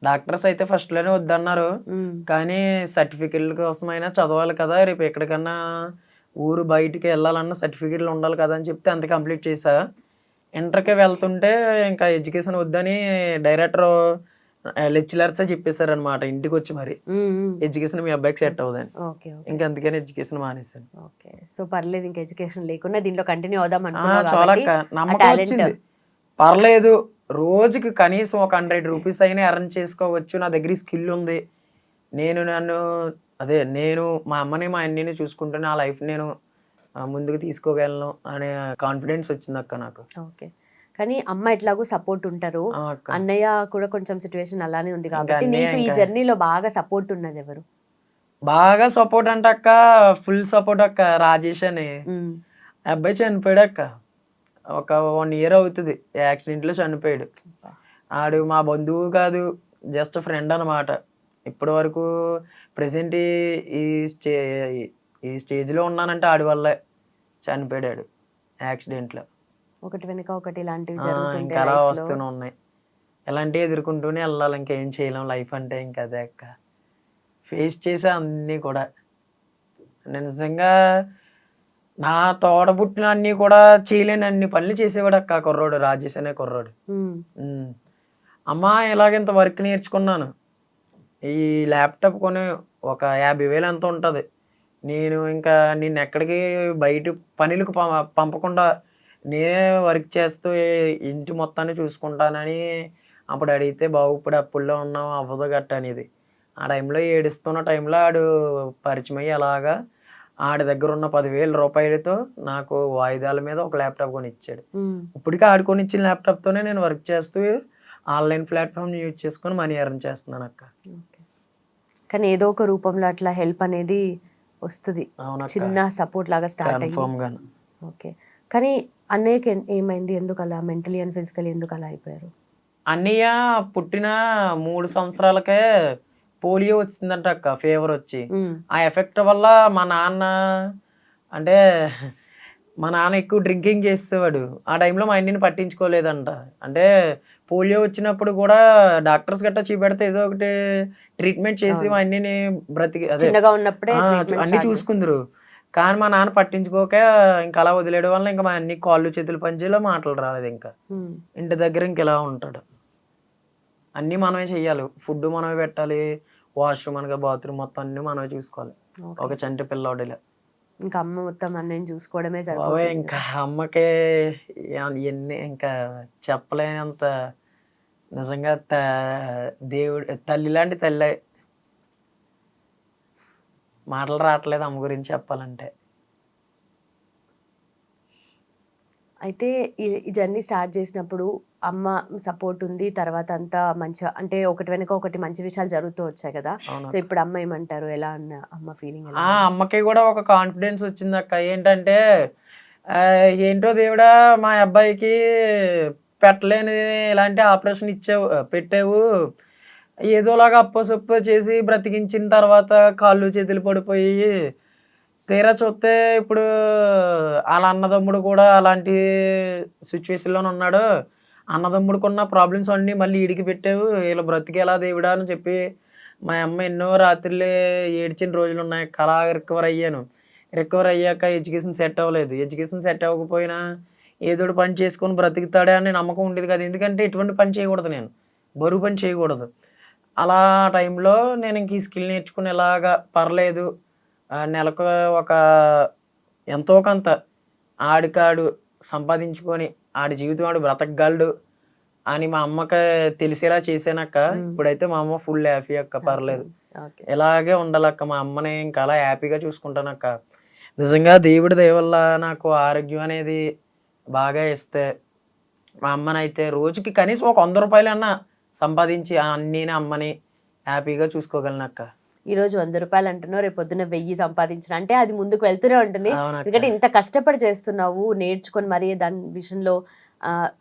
డాక్టర్స్ అయితే ఫస్ట్ లోనే వద్దన్నారు, ఉమ్, కానీ సర్టిఫికెట్ల కోసమైనా చదవాలి కదా, రేపు ఎక్కడికన్నా ఊరు బయటికి వెళ్ళాలన్నా సర్టిఫికెట్లు ఉండాలి కదా అని చెప్తే అంత కంప్లీట్ చేసా. ఇంటర్కి వెళ్తుంటే ఇంకా ఎడ్యుకేషన్ వద్దని డైరెక్టర్ లెక్చరర్సే చెప్పేశారు అనమాట ఇంటికి వచ్చి, మరి ఉమ్, ఉమ్. ఎడ్యుకేషన్ మీ అబ్బాయికి సెట్ అవ్వదని. ఓకే ఓకే ఇంకా అందుకని ఎడ్యుకేషన్ మానేశాను. ఓకే. సో పర్లేదు, ఇంకా ఎడ్యుకేషన్ లేకుండా దీంట్లో కంటిన్యూ అవుదాం అనుకున్నావు చాలా కాబట్టి అక్క, ఆ నమ్మకం టాలెంట్. వచ్చింది. పర్లేదు, రోజుకి కనీసం ఒక 100 రూపీస్ అయినా ఎర్న్ చేసుకోవచ్చు, నా దగ్గర స్కిల్ ఉంది, నేను మా అమ్మని మా అన్నీని చూసుకుంటూ నా లైఫ్ నేను ముందుకు తీసుకోగలను అనే కాన్ఫిడెన్స్ వచ్చింది అక్క నాకు. ఓకే. కానీ అమ్మ ఎట్లాగో సపోర్ట్ ఉంటారు, అక్క అన్నయ్య కూడా కొంచెం సిచ్యువేషన్ అలానే ఉంది ఇంకా కాబట్టి అన్నయ్య నీకు ఈ ఇంకా జర్నీలో బాగా సపోర్ట్ ఉన్నది ఎవరు? బాగా సపోర్ట్ అంటే అక్క, ఫుల్ సపోర్ట్ అక్క, రాజేష్ అని. ఉమ్, ఆ అబ్బాయి చనిపోయాడు అక్క, ఒక 1 ఇయర్ అవుతుంది, యాక్సిడెంట్లో చనిపోయాడు. ఆడు మా బంధువు కాదు, జస్ట్ ఫ్రెండ్ అనమాట. ఇప్పటి వరకు ప్రెసెంట్ ఈ స్టే ఈ స్టేజ్లో ఉన్నానంటే ఆడి వల్లే. చనిపోయాడు యాక్సిడెంట్లో. ఒకటి వెనుక ఒకటి ఇలాంటివి ఇంకా జరుగుతుంటాయి అలా లైఫ్ లో. వస్తూనే ఉన్నాయి. ఇలాంటివి ఎదుర్కొంటూనే వెళ్ళాలి, ఇంకేం చేయలేం. లైఫ్ అంటే ఇంకా అదే అక్క. ఫేస్ చేసే అన్నీ కూడా నేను నిజంగా నా తోడబుట్టిన అన్నీ కూడా చేయలేని అన్ని పనులు చేసేవాడు అక్క కుర్రోడు, రాజేష్ అనే కుర్రోడు. ఉమ్, ఉమ్. అమ్మా ఇలాగంత వర్క్ నేర్చుకున్నాను, ఈ ల్యాప్టాప్ కొని ఒక 50,000 ఎంత ఉంటుంది, నేను ఇంకా నిన్ను ఎక్కడికి బయట పనులకు పంపకుండా నేనే వర్క్ చేస్తూ ఇంటి మొత్తాన్ని చూసుకుంటానని అప్పుడు అడిగితే, బాబు ఇప్పుడు అప్పుల్లో ఉన్నాం అవ్వదు గట్ట అనేది. ఆ టైంలో ఏడుస్తున్న టైంలో ఆడు పరిచయం అయ్యి అలాగా ఆడి దగ్గర ఉన్న 10,000 రూపాయలతో నాకు వాయిదాల మీద ఒక ల్యాప్టాప్ కొని ఇచ్చాడు. ఉమ్. ఇప్పటికీ ఆడుకొని ఇచ్చిన ల్యాప్టాప్తోనే నేను వర్క్ చేస్తూ ఆన్లైన్ ప్లాట్ఫామ్ యూజ్ చేసుకొని మనీ ఎర్న్ చేస్తున్నాను అక్క. ఓకే. కానీ ఏదో ఒక రూపంలో అట్లా హెల్ప్ అనేది వస్తుంది, అవునక్క, చిన్న సపోర్ట్ లాగా స్టార్ట్ అయ్యి. కన్ఫర్మ్ గా. ఓకే. కానీ అన్నయ్యకి ఏమైంది, ఎందుకు అలా మెంటలీ అండ్ ఫిజికలీ ఎందుకు అలా అయిపోయారు? అన్నయ్య పుట్టిన 3 సంవత్సరాలకే పోలియో వచ్చిందంట అక్క, ఫీవర్ వచ్చి. ఉమ్, ఆ ఎఫెక్ట్ వల్ల మా నాన్న, అంటే మా నాన్న ఎక్కువ డ్రింకింగ్ చేసేవాడు. ఆ టైంలో మా అన్నిని పట్టించుకోలేదంట. అంటే పోలియో వచ్చినప్పుడు కూడా డాక్టర్స్ గట్టా చూపెడితే ఏదో ఒకటి ట్రీట్మెంట్ చేసి మా అన్నిని అదే చిన్నగా ఉన్నప్పుడే అన్ని ట్రీట్మెంట్ స్టార్ట్ చూసుకుందరు. కానీ మా నాన్న పట్టించుకోక ఇంకా అలా వదిలేయడం వల్ల ఇంకా మా అన్ని కాళ్ళు చేతులు పనిచేయలో, మాటలు రాలేదు. ఇంకా ఇంటి దగ్గర ఇంకెలా ఉంటాడు, అన్నీ మనమే చెయ్యాలి, ఫుడ్ మనమే పెట్టాలి, వాష్రూమ్ అనగా బాత్రూమ్ మొత్తం అన్ని మనమే చూసుకోవాలి, ఒక చంటి పిల్లోడిలా. ఇంకా అమ్మ మొత్తం అన్నయ్యని చూసుకోవడమే బాబాయ్ సరిపోతుంది. ఇంకా అమ్మకే ఎన్ని ఇంకా చెప్పలేనంత, నిజంగా దేవుడు తల్లి లాంటి తల్లి. మాటలు రావట్లేదు అమ్మ గురించి చెప్పాలంటే. అయితే ఈ జర్నీ స్టార్ట్ చేసినప్పుడు అమ్మ సపోర్ట్ ఉంది, తర్వాత అంతా మంచిగా, అంటే ఒకటి వెనక ఒకటి మంచి విషయాలు జరుగుతూ వచ్చాయి కదా. అవును సో ఇప్పుడు అమ్మ ఏమంటారు, ఎలా అన్న అమ్మ ఫీలింగ్ ఎలా? అమ్మకి కూడా ఒక కాన్ఫిడెన్స్ వచ్చింది అక్క. ఏంటంటే ఏంటో దేవుడా, మా అబ్బాయికి పెట్టలేని ఇలాంటి ఆపరేషన్ పెట్టావు, ఏదోలాగా అప్పసొప్ప చేసి బ్రతికించిన తర్వాత కాళ్ళు చేతులు పడిపోయి తీరా చూస్తే ఇప్పుడు వాళ్ళ అన్నదమ్ముడు కూడా అలాంటి సిచ్యువేషన్లోనే ఉన్నాడు. అన్నదమ్ముడికున్న ప్రాబ్లమ్స్ అన్నీ మళ్ళీ ఈడికి పెట్టావు, వీళ్ళు బ్రతికేలా దేవుడా అని చెప్పి మా అమ్మ ఎన్నో రాత్రులు ఏడ్చిన రోజులు ఉన్నాయి. అలా రికవర్ అయ్యాను. రికవర్ అయ్యాక ఎడ్యుకేషన్ సెట్ అవ్వలేదు. ఎడ్యుకేషన్ సెట్ అవ్వకపోయినా ఏదో పని చేసుకొని బ్రతుకుతాడే అని నమ్మకం ఉండేది కదా. ఎందుకంటే ఎటువంటి పని చేయకూడదు, నేను బరువు పని చేయకూడదు. అలా టైంలో నేను ఇంక ఈ స్కిల్ నేర్చుకుని ఇలాగా పర్లేదు, నెలకు ఒక ఎంతో కొంత ఆడికాడు సంపాదించుకొని ఆడి జీవితం ఆడు బ్రతకగలడు అని మా అమ్మకి తెలిసేలా చేసానక్క. ఇప్పుడైతే మా అమ్మ ఫుల్ హ్యాపీ అక్క, పర్లేదు, ఇలాగే ఉండాలక్క. మా అమ్మని ఇంకా అలా హ్యాపీగా చూసుకుంటానక్క. నిజంగా దేవుడి దయ వల్ల నాకు ఆరోగ్యం అనేది బాగా ఇస్తే మా అమ్మనైతే రోజుకి కనీసం ఒక 100 రూపాయలన్నా సంపాదించి అన్నీని అమ్మని హ్యాపీగా చూసుకోగలను అక్క. ఈ రోజు 100 రూపాయలు అంటున్నావు, రేపు పొద్దున్న 1000 సంపాదించిన అంటే అది ముందుకు వెళ్తూనే ఉంటుంది. అవునక్క. ఎందుకంటే ఇంత కష్టపడి చేస్తున్నావు, నేర్చుకొని మరి దాని విషయంలో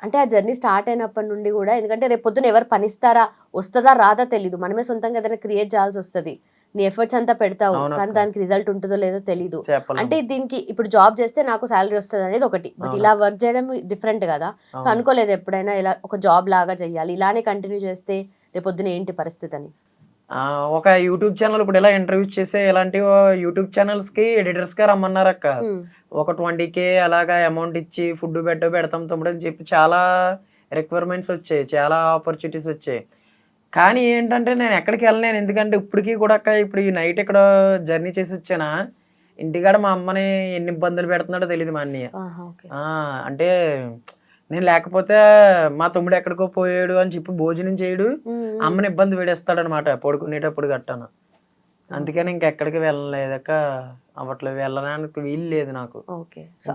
అంటే ఆ జర్నీ స్టార్ట్ అయినప్పటి నుండి కూడా, ఎందుకంటే రేపు పొద్దున ఎవరు పనిస్తారా, వస్తుందా రాదా తెలీదు, మనమే సొంతంగా ఏదైనా క్రియేట్ చేయాల్సి వస్తుంది. నీ ఎఫర్ట్స్ అంతా పెడతావు, అవునక్క. కానీ దానికి రిజల్ట్ ఉంటుందో లేదో తెలీదు. చెప్పలేము. అంటే దీనికి ఇప్పుడు జాబ్ చేస్తే నాకు శాలరీ వస్తుంది అనేది ఒకటి, బట్ ఇలా వర్క్ చేయడం డిఫరెంట్ కదా. సో అవును. అనుకోలేదు ఎప్పుడైనా ఇలా ఒక జాబ్ లాగా చేయాలి, ఇలానే కంటిన్యూ చేస్తే రేపు పొద్దున ఏంటి పరిస్థితి అని? ఒక యూట్యూబ్ ఛానల్ ఇప్పుడు ఇలా ఇంటర్వ్యూస్ చేసే ఇలాంటి యూట్యూబ్ ఛానల్స్ కి ఎడిటర్స్ గా రమ్మన్నారు అక్క. ఒక 20K అలాగా అమౌంట్ ఇచ్చి ఫుడ్ పెడతాం తమ్ముడు అని చెప్పి చాలా రిక్వైర్మెంట్స్ వచ్చాయి, చాలా ఆపర్చునిటీస్ వచ్చాయి. కానీ ఏంటంటే నేను ఎక్కడికి వెళ్ళలేను, ఎందుకంటే ఇప్పటికీ కూడా అక్క, ఇప్పుడు ఈ నైట్ ఇక్కడ జర్నీ చేసి వచ్చానా, ఇంటికాడ మా అమ్మని ఎన్ని ఇబ్బందులు పెడుతున్నాడో తెలియదు మా అన్నయ్య. అంటే నేను లేకపోతే మా తమ్ముడు ఎక్కడికో పోయాడు అని చెప్పి భోజనం చేయడు, అమ్మని ఇబ్బంది పెడేస్తాడు అనమాట పడుకునేటప్పుడు గట్టాను. అందుకని ఇంకెక్కడికి వెళ్ళలేదక్క, అప్పట్లో వెళ్ళడానికి వీలు లేదు నాకు.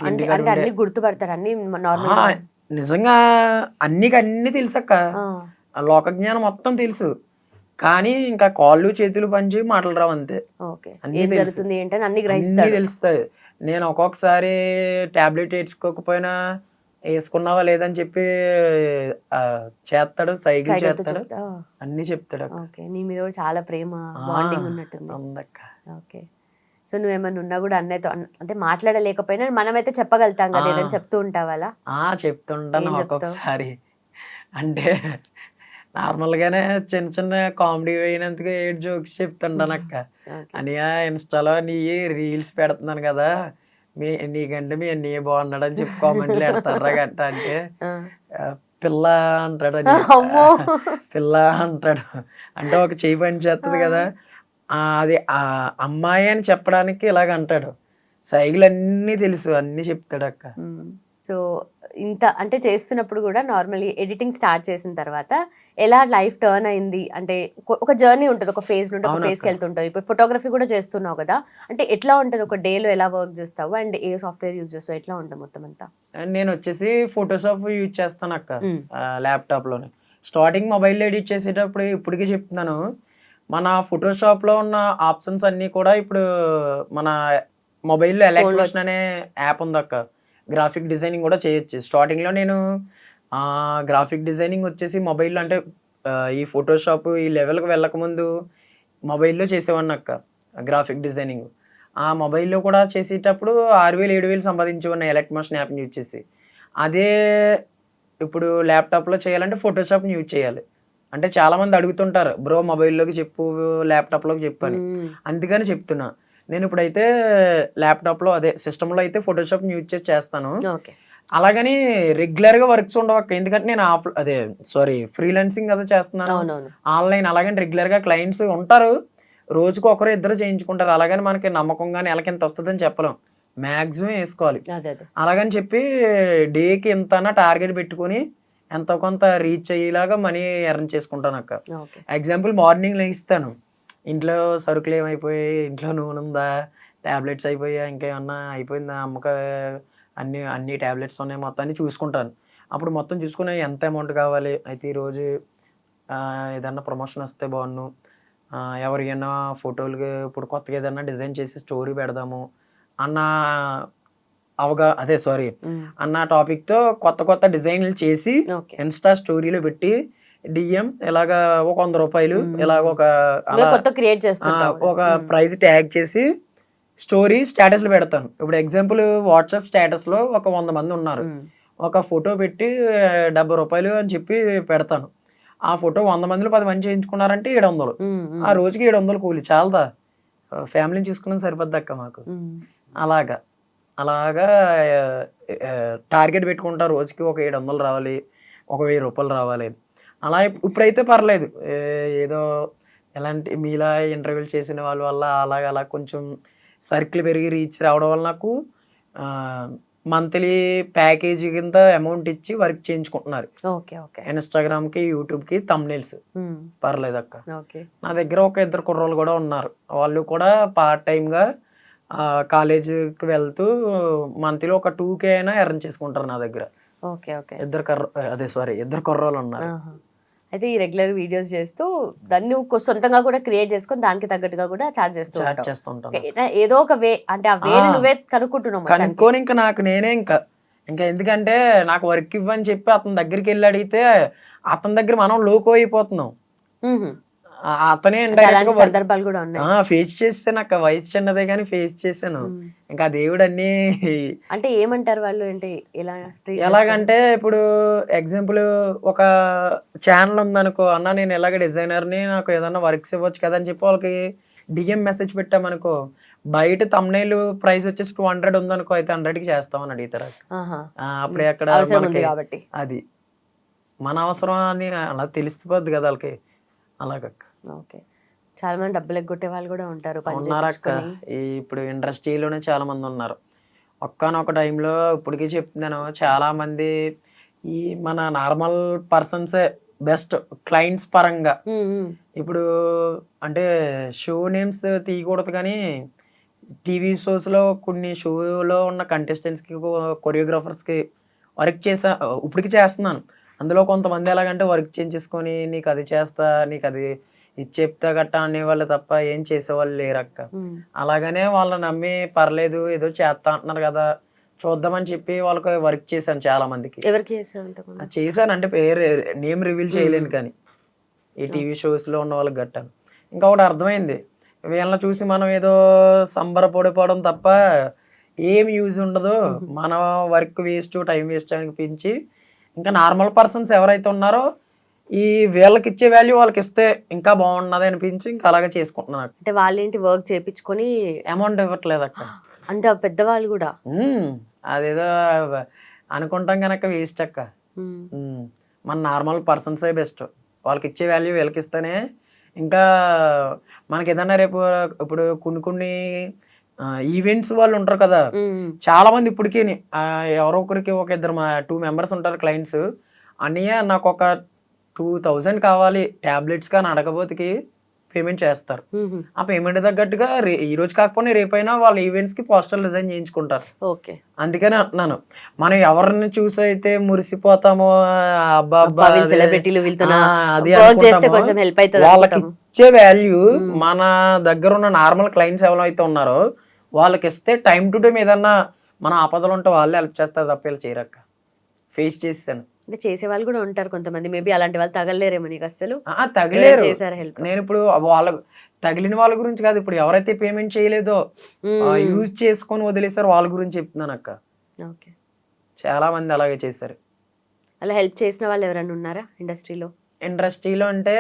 అన్ని గుర్తుపడతారు, అన్ని నార్మల్. నిజంగా అన్ని తెలుసక్క, లోక జ్ఞానం మొత్తం తెలుసు, కానీ ఇంకా కాళ్ళు చేతులు పనిచేయి మాటలు రావు అంతే. అన్ని తెలుస్తాయి. నేను ఒక్కొక్కసారి టాబ్లెట్ వేసుకోకపోయినా వేసుకున్నావా లేదని చెప్పి చేస్తాడు, సైకిల్ చేస్తాడు, అన్ని చెప్తాడు. నీ మీద కూడా చాలా ప్రేమ బాండింగ్ ఉన్నట్టుంది. ఓకే. సో నువ్వేమన్నా ఉన్నా కూడా అన్నయ్యతో అంటే మాట్లాడలేకపోయినా మనమైతే చెప్పగలుగుతాం కదా, ఏదైనా చెప్తూ ఉంటావా అలా? చెప్తుంటాను ఒక్కొక్కసారి. అంటే నార్మల్ గానే చిన్న చిన్న కామెడీ అయినందుకు ఏడు జోక్స్ చెప్తుంటాను అక్క. అనియా ఇన్స్టాలో నీ రీల్స్ పెడుతున్నాను కదా, నీకంటే మీ అన్నయ్య బాగున్నాడు అని చెప్పి కామెంట్లు పెడతారా గట్ట అంటే, పిల్ల అంటాడు, పిల్ల అంటాడు. అంటే ఒక చెయ్యి పని చేస్తుంది కదా, అది అమ్మాయి అని చెప్పడానికి ఇలాగ అంటాడు. సైకిల్ అన్ని తెలుసు, అన్ని చెప్తాడు అక్క. సో ఇంత అంటే చేస్తున్నప్పుడు కూడా నార్మల్లీ ఎడిటింగ్ స్టార్ట్ చేసిన తర్వాత ఎలా లైఫ్ టర్న్ అయింది అంటే, ఒక జర్నీ ఉంటుంది, ఒక ఫేజ్ నుండి ఒక ఫేజ్కి వెళ్తుంటుంది. ఇప్పుడు ఫోటోగ్రఫీ కూడా చేస్తున్నావు కదా, అంటే ఎట్లా ఉంటుంది, ఒక డేలో ఎలా వర్క్ చేస్తావు అండ్ ఏ సాఫ్ట్వేర్ యూజ్ చేస్తావు, ఎట్లా ఉంటుంది మొత్తం అంతా? నేను వచ్చేసి ఫోటోషాప్ యూజ్ చేస్తాను అక్క, ల్యాప్టాప్ లోనే. స్టార్టింగ్ మొబైల్లో ఎడిట్ చేసేటప్పుడు ఇప్పటికీ చెప్తున్నాను, మన ఫోటోషాప్ లో ఉన్న ఆప్షన్స్ అన్ని కూడా ఇప్పుడు మన మొబైల్లో ఎలక్ట్రోషన్ అనే యాప్ ఉంది అక్క, గ్రాఫిక్ డిజైనింగ్ కూడా చేయొచ్చు. స్టార్టింగ్లో నేను గ్రాఫిక్ డిజైనింగ్ వచ్చేసి మొబైల్లో, అంటే ఈ ఫోటోషాప్ ఈ లెవెల్కి వెళ్ళకముందు మొబైల్లో చేసేవాడిని అక్క గ్రాఫిక్ డిజైనింగ్. ఆ మొబైల్లో కూడా చేసేటప్పుడు 6000-7000 సంపాదించేవాడిని ఎలక్ట్రోషన్ యాప్ని యూజ్ చేసి. అదే ఇప్పుడు ల్యాప్టాప్లో చేయాలంటే ఫోటోషాప్ని యూజ్ చేయాలి. అంటే చాలామంది అడుగుతుంటారు, బ్రో మొబైల్లోకి చెప్పు ల్యాప్టాప్లోకి చెప్పు అని, అందుకని చెప్తున్నా. నేను ఇప్పుడైతే ల్యాప్టాప్లో అదే సిస్టంలో అయితే ఫోటోషాప్ని యూజ్ చేసి చేస్తాను. అలాగని రెగ్యులర్గా వర్క్స్ ఉండవక్క, ఎందుకంటే నేను ఫ్రీలాన్సింగ్ కదా చేస్తున్నాను ఆన్లైన్. అలాగని రెగ్యులర్గా క్లయింట్స్ ఉంటారు, రోజుకు ఒకరు ఇద్దరు చేయించుకుంటారు. అలాగని మనకి నమ్మకం కానీ నెలకి ఎంత వస్తుందని చెప్పలేం, మ్యాక్సిమం వేసుకోవాలి. అలాగని చెప్పి డేకి ఎంత టార్గెట్ పెట్టుకుని ఎంతో కొంత రీచ్ అయ్యేలాగా మనీ ఎర్న్ చేసుకుంటాను అక్క. ఎగ్జాంపుల్ మార్నింగ్ లేస్తాను, ఇంట్లో సరుకులు ఏమైపోయాయి, ఇంట్లో నూనె ఉందా, ట్యాబ్లెట్స్ అయిపోయా, ఇంకేమన్నా అయిపోయిందా, అమ్మక అన్ని ట్యాబ్లెట్స్ ఉన్నాయి, మొత్తాన్ని చూసుకుంటాను. అప్పుడు మొత్తం చూసుకుని ఎంత అమౌంట్ కావాలి, అయితే ఈరోజు ఏదన్నా ప్రమోషన్ వస్తే బాగున్ను, ఎవరికైనా ఫోటోలకి ఇప్పుడు కొత్తగా ఏదన్నా డిజైన్ చేసి స్టోరీ పెడదాము అన్న అన్న టాపిక్తో కొత్త డిజైన్లు చేసి ఇన్స్టా స్టోరీలో పెట్టి డిఎం ఇలాగా ఒక 100 రూపాయలు ఇలాగ ఒక ప్రైజ్ ట్యాగ్ చేసి స్టోరీ స్టేటస్లో పెడతాను. ఇప్పుడు ఎగ్జాంపుల్ వాట్సాప్ స్టేటస్లో ఒక 100 మంది ఉన్నారు, ఒక ఫోటో పెట్టి 70 రూపాయలు అని చెప్పి పెడతాను. ఆ ఫోటో 100 మందిలో 10 మంది చేయించుకున్నారంటే 700, ఆ రోజుకి 700 కూలి చాలదా, ఫ్యామిలీని చూసుకున్నది సరిపోద్ది అక్క మాకు. అలాగా టార్గెట్ పెట్టుకుంటా, రోజుకి ఒక 700 రావాలి, ఒక 1000 రూపాయలు రావాలి. అలా ఇప్పుడైతే పర్లేదు, ఏదో ఎలాంటి మీలా ఇంటర్వ్యూలు చేసిన వాళ్ళ వల్ల అలా కొంచెం సర్కిల్ పెరిగి రీచ్ రావడం వల్ల నాకు మంత్లీ ప్యాకేజీ కింద అమౌంట్ ఇచ్చి వర్క్ చేయించుకుంటున్నారు. ఇన్స్టాగ్రామ్కి, యూట్యూబ్కి థంబ్నెయిల్స్. పర్లేదు అక్క. నా దగ్గర ఒక 2 కుర్రోళ్ళు కూడా ఉన్నారు, వాళ్ళు కూడా పార్ట్ టైమ్గా కాలేజీకి వెళ్తూ మంత్లీ ఒక 2K అయినా ఎర్న్ చేసుకుంటారు నా దగ్గర. ఇద్దరు కుర్రోళ్ళు ఉన్నారు. అయితే ఈ రెగ్యులర్ వీడియోస్ చేస్తూ దాన్ని నువ్వు సొంతంగా కూడా క్రియేట్ చేసుకొని దానికి తగ్గట్టుగా కూడా చార్జ్ చేస్తూ చాట్ ఉంటావు. చేస్తూ ఉంటాను. ఏదో ఒక వే అంటే ఆ వేని నువ్వే కనుక్కుంటున్నావు మొత్తానికి. కనుక్కొని ఇంకా నాకు నేనే ఇంకా ఎందుకంటే నాకు వర్క్ ఇవ్వని చెప్పి అతని దగ్గరికి వెళ్ళి అడిగితే అతని దగ్గర మనం లోకో అయిపోతున్నాం. మ్మ్. అతనే అంటే అలాంటి సందర్భాలు కూడా ఉన్నాయి. ఫేస్ చేసాను అక్క, వయసు చిన్నదే కానీ ఫేస్ చేశాను. మ్మ్. ఇంకా దేవుడు అన్ని అంటే ఏమంటారు వాళ్ళు, ఏంటి ఎలా treat ఎలాగంటే ఇప్పుడు ఎగ్జాంపుల్ ఒక ఛానల్ ఉందనుకో, అన్న నేను ఎలాగ డిజైనర్ని, నాకు ఏదన్నా వర్క్స్ ఇవ్వచ్చు కదా అని చెప్పి వాళ్ళకి డిఎం మెసేజ్ పెట్టామనుకో, బయట తమ్నైల్ ప్రైస్ వచ్చేసి 200 ఉందనుకో, అయితే 100కి చేస్తామని అడుగుతారు. ఆహా. అప్పుడే అక్కడ అవసరం ఉంది మనకి కాబట్టి. అది మన అవసరం అని అలా తెలిసిపోద్ది కదా వాళ్ళకి. అలాగక్క ఓకే. చాలా మంది డబ్బులు ఎగ్గొట్టే వాళ్ళు కూడా ఉంటారు, పని ఉన్నారక్క. చేయించుకొని. ఇప్పుడు ఇండస్ట్రీలోనే చాలా మంది ఉన్నారు. ఒక్కనొక టైంలో ఇప్పటికీ చెప్తున్నాను, చాలా మంది ఈ మన నార్మల్ పర్సన్సే బెస్ట్ క్లయింట్స్ పరంగా. మ్మ్, మ్మ్. ఇప్పుడు అంటే షో నేమ్స్ తీయకూడదు కానీ టీవీ షోస్లో కొన్ని షోలో ఉన్న కంటెస్టెంట్స్కి, కొరియోగ్రాఫర్స్కి వర్క్ ఇప్పటికి చేస్తున్నాను. అందులో కొంతమంది ఎలాగంటే వర్క్ చేయించేసుకొని నీకు అది చేస్తా, నీకు అది ఇది చెప్తా గట్టా అనేవాళ్ళు తప్ప ఏం చేసేవాళ్ళు లేరక్క. మ్మ్. అలాగనే వాళ్ళని నమ్మి పర్లేదు ఏదో చేస్తా అంటున్నారు కదా చూద్దామని చెప్పి వాళ్ళకి వర్క్ చేశాను చాలా మందికి. ఎవరికి చేసావు ఇంతకుముందు? చేశాను అంటే పేరు నేమ్ రివీల్ చేయలేను కానీ ఈ టీవీ షోస్లో ఉన్న వాళ్ళకి గట్టాను. ఇంకా ఒకటి అర్థమైంది, వీళ్ళని చూసి మనం ఏదో సంబరపడిపోవడం తప్ప ఏం యూజ్ ఉండదు. మన వర్క్ వేస్ట్, టైం వేస్ట్ అనిపించి ఇంకా నార్మల్ పర్సన్స్ ఎవరైతే ఉన్నారో ఈ వీళ్ళకి ఇచ్చే వాల్యూ వాళ్ళకి ఇస్తే ఇంకా బాగున్నది అనిపించి ఇంకా అలాగే చేసుకుంటున్నాను. అంటే వాళ్ళేంటి వర్క్ చేయించుకొని అమౌంట్ ఇవ్వట్లేదు అక్క. అంటే ఆ పెద్దవాళ్ళు కూడా. అదేదో అనుకుంటాం కనుక వేస్ట్ అక్క. మ్మ్. మన నార్మల్ పర్సన్సే బెస్ట్. వాళ్ళకి ఇచ్చే వాల్యూ వీళ్ళకి ఇస్తేనే ఇంకా మనకి ఏదన్నా రేపు ఇప్పుడు కొన్ని ఈవెంట్స్ వాళ్ళు ఉంటారు కదా, మ్మ్. చాలా మంది ఇప్పటికీ ఎవరో ఒకరికి ఒక ఇద్దరు 2 మెంబర్స్ ఉంటారు క్లయింట్స్. అన్నయ్య నాకు ఒక 2000 కావాలి టాబ్లెట్స్ కానీ అడగబోతుకి పేమెంట్ చేస్తారు. మ్మ్. ఆ పేమెంట్ తగ్గట్టుగా ఈ రోజు కాకపోయినా రేపైనా వాళ్ళ ఈవెంట్స్ కి పోస్టర్ డిజైన్ చేయించుకుంటారు. ఓకే. అందుకని అంటున్నాను, మనం ఎవరిని చూసి అయితే మురిసిపోతామో అబ్బా అబ్బా వీళ్ళు సెలబ్రిటీలు, వీళ్ళతో అది వర్క్ చేస్తే అనుకుంటామో, కొంచెం హెల్ప్ అవుతుంది వాళ్ళకి ఇచ్చే వాల్యూ మన దగ్గర ఉన్న నార్మల్ క్లయింట్స్ ఎవరైతే ఉన్నారో వాళ్ళకి ఇస్తే టైం టు టైం ఏదన్నా మన ఆపదలు ఉంటే వాళ్ళే హెల్ప్ చేస్తారు తప్ప వీళ్ళు చేయరక్క. ఫేస్ చేసాను. అంటే చేసే వాళ్ళు కూడా ఉంటారు కొంతమంది, మేబీ అలాంటి వాళ్ళు తగలేరేమో నీకు అసలు. తగిలేరు. చేశారు హెల్ప్. నేను ఇప్పుడు వాళ్ళ తగిలిన వాళ్ళ గురించి కాదు, ఇప్పుడు ఎవరైతే పేమెంట్ చేయలేదో యూజ్ చేసుకొని వదిలేసారు వాళ్ళ గురించి చెప్తున్నాను అక్క. ఓకే. చాలా మంది అలాగే చేశారు. అలా హెల్ప్ చేసిన వాళ్ళు ఎవరైనా ఉన్నారా ఇండస్ట్రీలో? ఇండస్ట్రీలో అంటే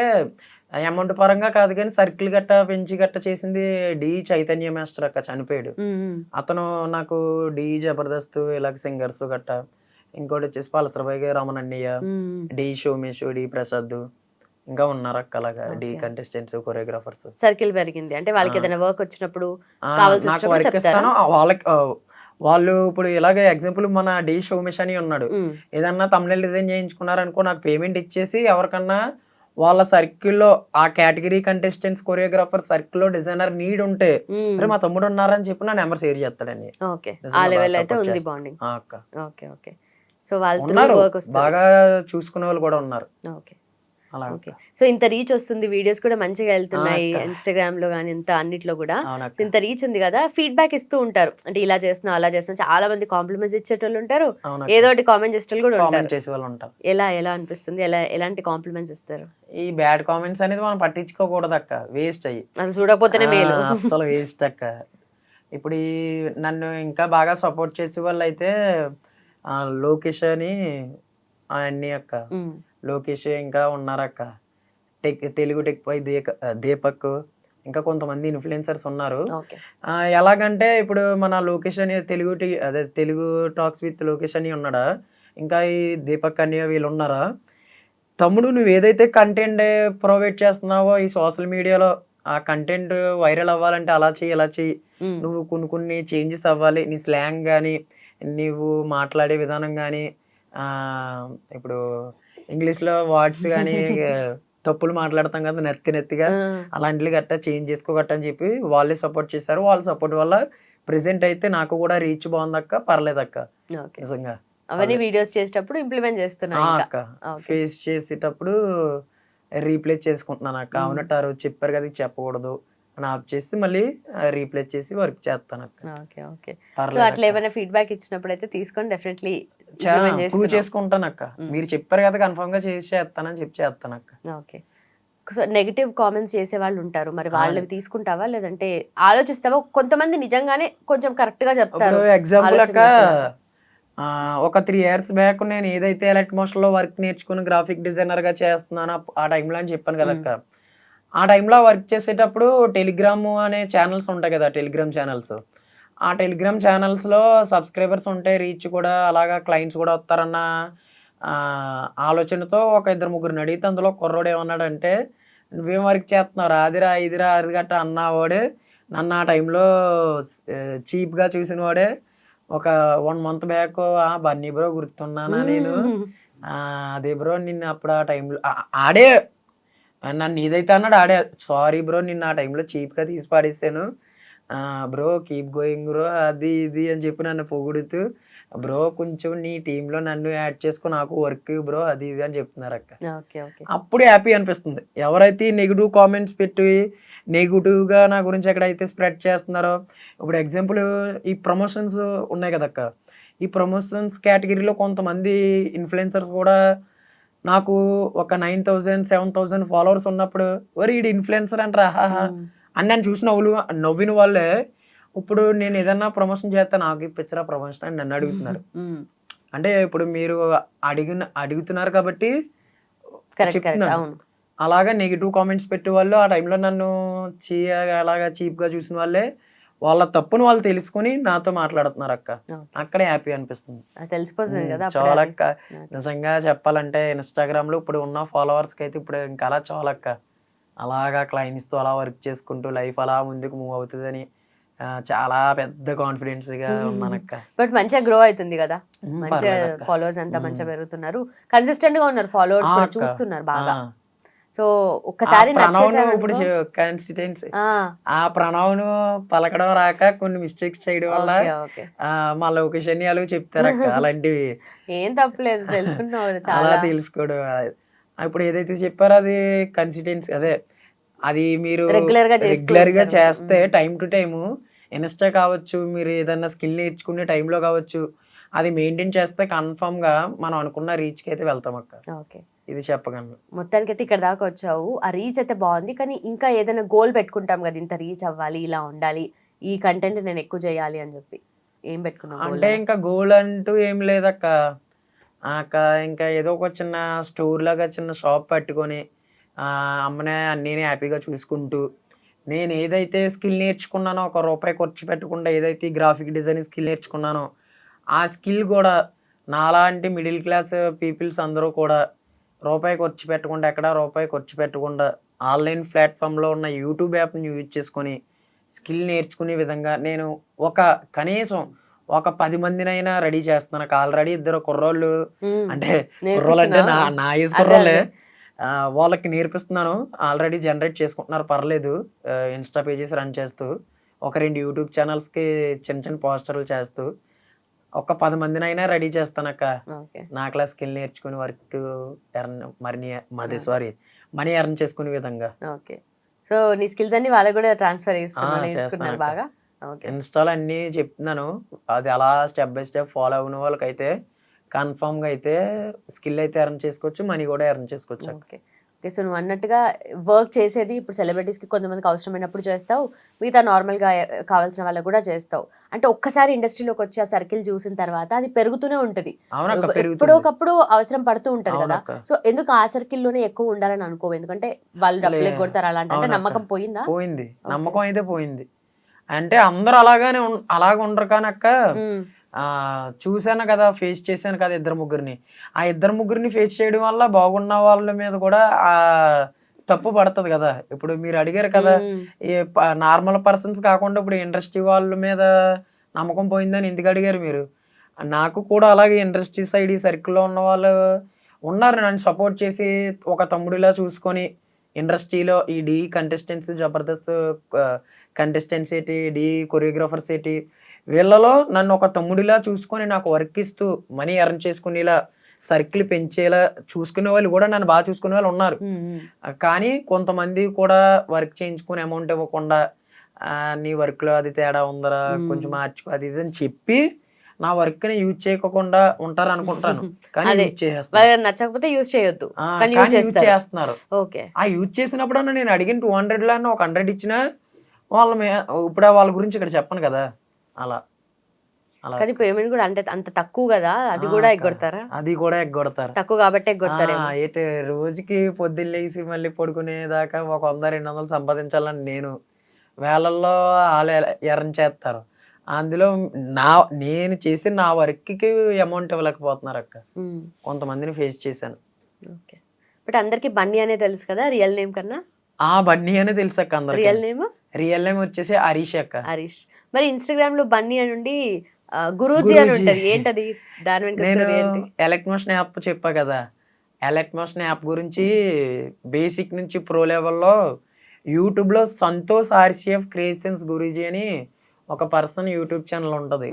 అమౌంట్ పరంగా కాదు కానీ సర్కిల్ గట్ట పెంచి గట్ట చేసింది డి చైతన్య మాస్టర్ అక్క, చనిపోయాడు. అతను నాకు డి జబర్దస్త్ ఇలాగ సింగర్స్ గట్ట, ఇంకోటి వచ్చేసి పలసరబాయి రమణన్నయ్య, డి సోమేష్, డి ప్రసాద్, ఇంకా ఉన్నారు అక్క అలాగా డి కంటెస్టెంట్స్, కొరియోగ్రాఫర్స్. సర్కిల్ పెరిగింది అంటే వాళ్ళకి ఏదైనా వర్క్ వచ్చినప్పుడు నాకు వర్క్ ఇస్తాను వాళ్ళకి. వాళ్ళు ఇప్పుడు ఇలాగే ఎగ్జాంపుల్ మన డి సోమేష్ అని ఉన్నాడు, ఏదన్నా తమిళ డిజైన్ చేయించుకున్నారనుకో నాకు పేమెంట్ ఇచ్చేసి ఎవరికన్నా వాళ్ళ సర్కిల్లో ఆ కేటగిరీ కంటెస్టెంట్స్, కొరియోగ్రాఫర్ సర్కిల్లో డిజైనర్ నీడ్ ఉంటే అరే మా తమ్ముడు ఉన్నారని చెప్పి నా నెంబర్ షేర్ చేస్తాడని. ఓకే. ఆ లెవెల్ అయితే ఉంది బాండింగ్. అక్క ఓకే. ఓకే. సో వాళ్ళతో ఉన్నారు, వర్క్ వస్తుంది. బాగా చూసుకునే వాళ్ళు కూడా ఉన్నారు. ఓకే. అలా ఓకే. సో ఇంత రీచ్ వస్తుంది, వీడియోస్ కూడా మంచిగా వెళ్తున్నాయి ఇన్స్టాగ్రామ్ లో కానీ ఇంత అన్నిట్లో కూడా. అవునక్క. ఇంత రీచ్ ఉంది కదా, ఫీడ్బ్యాక్ ఇస్తూ ఉంటారు అంటే ఇలా చేస్తున్నా అలా చేస్తున్నా, చాలా మంది కాంప్లిమెంట్స్ ఇచ్చేటోళ్ళు ఉంటారు, అవునక్క. ఏదో ఒకటి కామెంట్ చేసేటోళ్ళు కూడా కామెంట్ ఉంటారు. చేసే వాళ్ళు ఉంటారు. ఎలా అనిపిస్తుంది, ఎలాంటి కాంప్లిమెంట్స్ ఇస్తారు? ఈ బ్యాడ్ కామెంట్స్ అనేది మనం పట్టించుకోకూడదు అక్క, వేస్ట్ అయ్యి అసలు చూడకపోతేనే మేలు. అసలు వేస్ట్ అక్క. ఇప్పుడు ఈ నన్ను ఇంకా బాగా సపోర్ట్ చేసే వాళ్ళు అయితే లోకేష్ అని అన్ని అక్క, లోకేష్ ఇంకా ఉన్నారక్క, తెలుగు టెక్ పై దీపక్, ఇంకా కొంతమంది ఇన్ఫ్లుయెన్సర్స్ ఉన్నారు. ఓకే. ఎలాగంటే ఇప్పుడు మన లోకేష్ అని అదే తెలుగు టాక్స్ విత్ లోకేష్ అని ఉన్నాడా, ఇంకా ఈ దీపక్ అని వీళ్ళు ఉన్నారా, తమ్ముడు నువ్వు ఏదైతే కంటెంట్ ప్రొవైడ్ చేస్తున్నావో ఈ సోషల్ మీడియాలో ఆ కంటెంట్ వైరల్ అవ్వాలంటే అలా చెయ్యి ఇలా చెయ్యి, నువ్వు కొన్ని చేంజెస్ అవ్వాలి, నీ స్లాంగ్ కానీ నువ్వు మాట్లాడే విధానం కానీ ఇప్పుడు ఇంగ్లీష్లో వర్డ్స్ కానీ తప్పులు మాట్లాడతాం కదా నెత్తిగా, అలాంటివి గట్టా చేంజ్ చేసుకోగట్ట అని చెప్పి వాళ్ళే సపోర్ట్ చేశారు. వాళ్ళ సపోర్ట్ వల్ల ప్రెసెంట్ అయితే నాకు కూడా రీచ్ బాగుందక్క, పర్లేదక్క నిజంగా. అవన్నీ వీడియోస్ చేసేటప్పుడు ఇంప్లిమెంట్ చేస్తున్నా అక్క ఫేస్ చేసేటప్పుడు రీప్లేస్ చేసుకుంటున్నాను అక్క. అవునట్టు ఆ రోజు చెప్పారు కదా ఇది చెప్పకూడదు అని ఆఫ్ చేసి మళ్ళీ రీప్లేస్ చేసి వర్క్ చేస్తాను అక్క. Okay okay. సో పర్లేదు అట్లా ఏమైనా ఫీడ్బ్యాక్ ఇచ్చినప్పుడు అయితే తీసుకొని డెఫినెట్లీ ప్రూవ్ చేసుకుంటాను అక్క. మీరు చెప్పారు కదా కన్ఫర్మ్ గా చేసి చేస్తానని చెప్పి చేస్తాను అక్క. ఓకే. సో నెగటివ్ కామెంట్స్ చేసే వాళ్ళు ఉంటారు, మరి వాళ్ళవి తీసుకుంటావా లేదంటే ఆలోచిస్తావా? కొంతమంది నిజంగానే కొంచెం కరెక్ట్ గా చెప్తారు. ఇప్పుడు ఎగ్జాంపుల్ ఆలోచన అక్క, చేసేలాగా. ఒక 3 years బ్యాక్ నేను ఏదైతే ఎలక్ట్మోషన్ లో వర్క్ నేర్చుకుని గ్రాఫిక్ డిజైనర్ గా చేస్తున్నానో ఆ టైంలో అని చెప్పాను కదక్క. ఆ టైంలో వర్క్ చేసేటప్పుడు టెలిగ్రామ్ అనే ఛానల్స్ ఉంటాయి కదా, టెలిగ్రామ్ ఛానల్స్. ఆ టెలిగ్రామ్ ఛానల్స్లో సబ్స్క్రైబర్స్ ఉంటే రీచ్ కూడా అలాగా క్లయింట్స్ కూడా వస్తారన్న ఆలోచనతో ఒక 2-3 అడిగితే అందులో కుర్రోడు ఏమన్నాడంటే, నువ్వేం వర్క్ చేస్తున్నావు అదిరా ఇదిరా అది గట్ట అన్నవాడు నన్ను ఆ టైంలో చీప్గా చూసిన వాడే. ఒక 1 month బ్యాక్ బన్నీ బ్రో గుర్తున్నానా నేను, అదే బ్రో నిన్ను అప్పుడు ఆ టైంలో ఆడే నన్ను ఏదైతే అన్నాడు ఆడే, సారీ బ్రో నిన్ను ఆ టైంలో చీప్గా తీసి పాడేసాను బ్రో, కీప్ గోయింగ్ బ్రో అది ఇది అని చెప్పి నన్ను పొగుడుతూ, బ్రో కొంచెం నీ టీంలో నన్ను యాడ్ చేసుకో నాకు వర్క్ బ్రో అది ఇది అని చెప్తున్నారు అక్క. Okay okay. అప్పుడు హ్యాపీ అనిపిస్తుంది. ఎవరైతే నెగిటివ్ కామెంట్స్ పెట్టి నెగిటివ్గా నా గురించి ఎక్కడైతే స్ప్రెడ్ చేస్తున్నారో, ఇప్పుడు ఎగ్జాంపుల్ ఈ ప్రమోషన్స్ ఉన్నాయి కదక్క, ఈ ప్రమోషన్స్ కేటగిరీలో కొంతమంది ఇన్ఫ్లుయెన్సర్స్ కూడా నాకు ఒక 9,000 7,000 ఫాలోవర్స్ ఉన్నప్పుడు వరి ఈడు ఇన్ఫ్లుయెన్సర్ అంటారా అని నన్ను చూసి నవ్విన వాళ్ళే ఇప్పుడు నేను ఏదన్నా ప్రమోషన్ చేస్తే నాకు ఇప్పించరా ప్రమోషన్ అని నన్ను అడుగుతున్నారు. అంటే ఇప్పుడు మీరు అడుగుతున్నారు కాబట్టి చెప్తున్నాను. అలాగా నెగిటివ్ కామెంట్స్ పెట్టే వాళ్ళు ఆ టైంలో నన్ను అలాగా చీప్గా చూసిన వాళ్ళే వాళ్ళ తప్పును వాళ్ళు తెలుసుకుని నాతో మాట్లాడుతున్నారు అక్క. అక్కడే హ్యాపీ అనిపిస్తుంది. తెలిసిపోతుంది కదా చాలా అక్క. నిజంగా చెప్పాలంటే ఇన్స్టాగ్రామ్ లో ఇప్పుడు ఉన్న ఫాలోవర్స్ కి అయితే ఇప్పుడు ఇంకా అలా చాలా అక్క. అలాగా క్లయింట్స్ తో అలా వర్క్ చేసుకుంటూ లైఫ్ అలా ముందుకు మూవ్ అవుతుందని చాలా పెద్ద కాన్ఫిడెన్స్ గా ఉన్నానక్క. బట్ మంచిగా గ్రో అవుతుంది కదా, మంచిగా ఫాలోవర్స్ అంతా మంచిగా పెరుగుతున్నారు, కన్సిస్టెంట్ గా ఉన్నారు, ఫాలోవర్స్ కూడా చూస్తున్నారు బాగా. సో ఒక్కసారి ఇప్పుడు కన్సిస్టెన్సీ ఆ ప్రణవ్ను పలకడం రాక కొన్ని మిస్టేక్స్ చేయడం వల్ల మా లొకేషన్ అలా చెప్తారు అక్క. అలాంటివి ఏం తప్పలేదు, తెలుసుకుంటున్నావు అలా తెలుసుకోవడం. ఇప్పుడు ఏదైతే చెప్పారో అది కన్సిస్టెన్సీ, అదే అది మీరు రెగ్యులర్ గా చేస్తే టైం టు టైము ఇన్స్టా కావచ్చు, మీరు ఏదన్నా స్కిల్ నేర్చుకునే టైంలో కావచ్చు, అది మెయింటైన్ చేస్తే కన్ఫర్మ్ గా మనం అనుకున్న రీచ్ కి అయితే వెళ్తాం అక్క. ఓకే, ఇది చెప్పగలను. మొత్తానికి అయితే ఇక్కడ దాకా వచ్చావు, ఆ రీచ్ అయితే బాగుంది. కానీ ఇంకా ఏదైనా గోల్ పెట్టుకుంటాం కదా, ఇంత రీచ్ అవ్వాలి, ఇలా ఉండాలి, ఈ కంటెంట్ నేను ఎక్కువ చేయాలి అని చెప్పి ఏం పెట్టుకున్నావు? అంటే ఇంకా గోల్ అంటూ ఏం లేదక్క. ఇంకా ఏదో ఒక చిన్న స్టోర్ లాగా చిన్న షాప్ పట్టుకొని అమ్మనే అన్నీ హ్యాపీగా చూసుకుంటూ, నేను ఏదైతే స్కిల్ నేర్చుకున్నానో ₹1 ఖర్చు పెట్టకుండా, ఏదైతే గ్రాఫిక్ డిజైనింగ్ స్కిల్ నేర్చుకున్నానో ఆ స్కిల్ కూడా నాలాంటి మిడిల్ క్లాస్ పీపుల్స్ అందరూ కూడా ₹1 ఖర్చు పెట్టకుండా, ఎక్కడ ₹1 ఖర్చు పెట్టకుండా ఆన్లైన్ ప్లాట్ఫామ్లో ఉన్న యూట్యూబ్ యాప్ని యూజ్ చేసుకొని స్కిల్ నేర్చుకునే విధంగా నేను కనీసం ఒక 10 మందినైనా రెడీ చేస్తున్నాను. ఆల్రెడీ 2 కుర్రోళ్ళు, అంటే కుర్రోళ్ళు అంటే నా ఏజ్ కుర్రోళ్ళే, వాళ్ళకి నేర్పిస్తున్నాను. ఆల్రెడీ జనరేట్ చేసుకుంటున్నారు, పర్లేదు. ఇన్స్టా పేజెస్ రన్ చేస్తూ, ఒక 2 యూట్యూబ్ ఛానల్స్కి చిన్న చిన్న పోస్టర్లు చేస్తూ ఒక 10 మందినైనా రెడీ చేస్తానక్క. నా క్లాస్ స్కిల్ నేర్చుకుని వర్క్ మనీ ఎర్న్ చేసుకునే విధంగా. ఓకే, సో నీ స్కిల్స్ అన్ని వాళ్ళకి కూడా ట్రాన్స్ఫర్ నేర్చుకున్నారు బాగా. ఇన్స్టాల్ అన్ని చెప్తున్నాను, అది అలా స్టెప్ బై స్టెప్ ఫాలో అయిన వాళ్ళకైతే కన్ఫర్మ్ గా అయితే స్కిల్ అయితే ఎర్న్ చేసుకోవచ్చు, మనీ కూడా ఎర్న్ చేసుకోవచ్చు. Okay okay. సో నువ్వు అన్నట్టుగా వర్క్ చేసేది ఇప్పుడు సెలబ్రిటీస్కి కొంతమందికి అవసరమైనప్పుడు చేస్తావు, మిగతా నార్మల్గా కావాల్సిన వాళ్ళకి కూడా చేస్తావు. అంటే ఒక్కసారి ఇండస్ట్రీలోకి వచ్చి ఆ సర్కిల్ చూసిన తర్వాత అది పెరుగుతూనే ఉంటుంది, ఎప్పుడోకప్పుడు అవసరం పడుతూ ఉంటది కదా. సో ఎందుకు ఆ సర్కిల్లోనే ఎక్కువ ఉండాలని అనుకోవు? ఎందుకంటే వాళ్ళు డబ్బులు ఎగ్గొడతారు అలాంటి, అంటే నమ్మకం పోయిందా? పోయింది, నమ్మకం అయితే పోయింది. అంటే అందరూ అలాగ ఉండరు కానీ అక్క, చూశాను కదా, ఫేస్ చేశాను కదా 2-3ని. ఆ 2-3ని ఫేస్ చేయడం వల్ల బాగున్న వాళ్ళ మీద కూడా తప్పు పడుతుంది కదా. ఇప్పుడు మీరు అడిగారు కదా, ఈ నార్మల్ పర్సన్స్ కాకుండా ఇప్పుడు ఇండస్ట్రీ వాళ్ళ మీద నమ్మకం పోయిందని ఎందుకు అడిగారు మీరు? నాకు కూడా అలాగే ఇండస్ట్రీ సైడ్ ఈ సర్కిల్లో ఉన్న వాళ్ళు ఉన్నారు, నన్ను సపోర్ట్ చేసి ఒక తమ్ముడిలా చూసుకొని ఇండస్ట్రీలో ఈ డి కంటెస్టెంట్స్, జబర్దస్త్ కంటెస్టెంట్స్ ఏంటి, డి కొరియోగ్రాఫర్స్ ఏంటి, వీళ్ళలో నన్ను ఒక తమ్ముడిలా చూసుకొని నాకు వర్క్ ఇస్తూ మనీ ఎర్న్ చేసుకునేలా సర్కిల్ పెంచేలా చూసుకునే వాళ్ళు కూడా నన్ను బాగా చూసుకునే వాళ్ళు ఉన్నారు. కానీ కొంతమంది కూడా వర్క్ చేయించుకుని అమౌంట్ ఇవ్వకుండా నీ వర్క్లో అది తేడా ఉందరా కొంచెం మార్చుకో అది ఇది అని చెప్పి నా వర్క్ ని యూజ్ చేయకుండా ఉంటారు అనుకుంటాను. కానీ యూజ్ చేసేస్తారు. నచ్చకపోతే యూజ్ చేయొద్దు, కానీ యూజ్ చేస్తున్నారు. ఓకే, ఆ యూజ్ చేసినప్పుడు నేను అడిగిన 200 లో ఒక 100 ఇచ్చినా ఇప్పుడు వాళ్ళ గురించి ఇక్కడ చెప్పను కదా. అలా అలా కానీ పేమెంట్ కూడా అంటే అంత తక్కువ కదా, అది కూడా ఎగ్గొడతారా? అది కూడా ఎగ్గొడతారు. తక్కువ కాబట్టి ఎగ్గొడతారు. అయితే రోజుకి పొద్దున్న లేసి మళ్ళీ పడుకునేదాకా ఒక 100-200 సంపాదించాలని నేను వేలల్లో వాళ్ళు ఎర్న్ చేస్తారు. అందులో నేను చేసిన నా వర్క్కి అమౌంట్ ఇవ్వలేకపోతున్నారు అక్క. కొంతమందిని ఫేస్ చేశాను. ఓకే, బట్ అందరికి బన్నీ అనే తెలుసు కదా రియల్ నేమ్ కన్నా? బన్నీ అనే తెలుసు అక్క అందరికి. రియల్ నేమ్ వచ్చేసి హరీష్ అక్క. హరీష్. మరి ఇన్స్టాగ్రామ్ లో బన్నీ అని గురూజీ అని ఉంటది, ఏంటది? దాని వెనక స్టోరీ ఏంటి? ఎలక్ట్మోషన్ యాప్ చెప్పా కదా, ఎలక్ట్మోషన్ యాప్ గురించి బేసిక్ నుంచి ప్రో లెవెల్లో యూట్యూబ్ లో సంతోష్ ఆర్సిఎఫ్ క్రియేషన్స్ గురూజీ అని ఒక పర్సన్ యూట్యూబ్ ఛానల్ ఉంటుంది.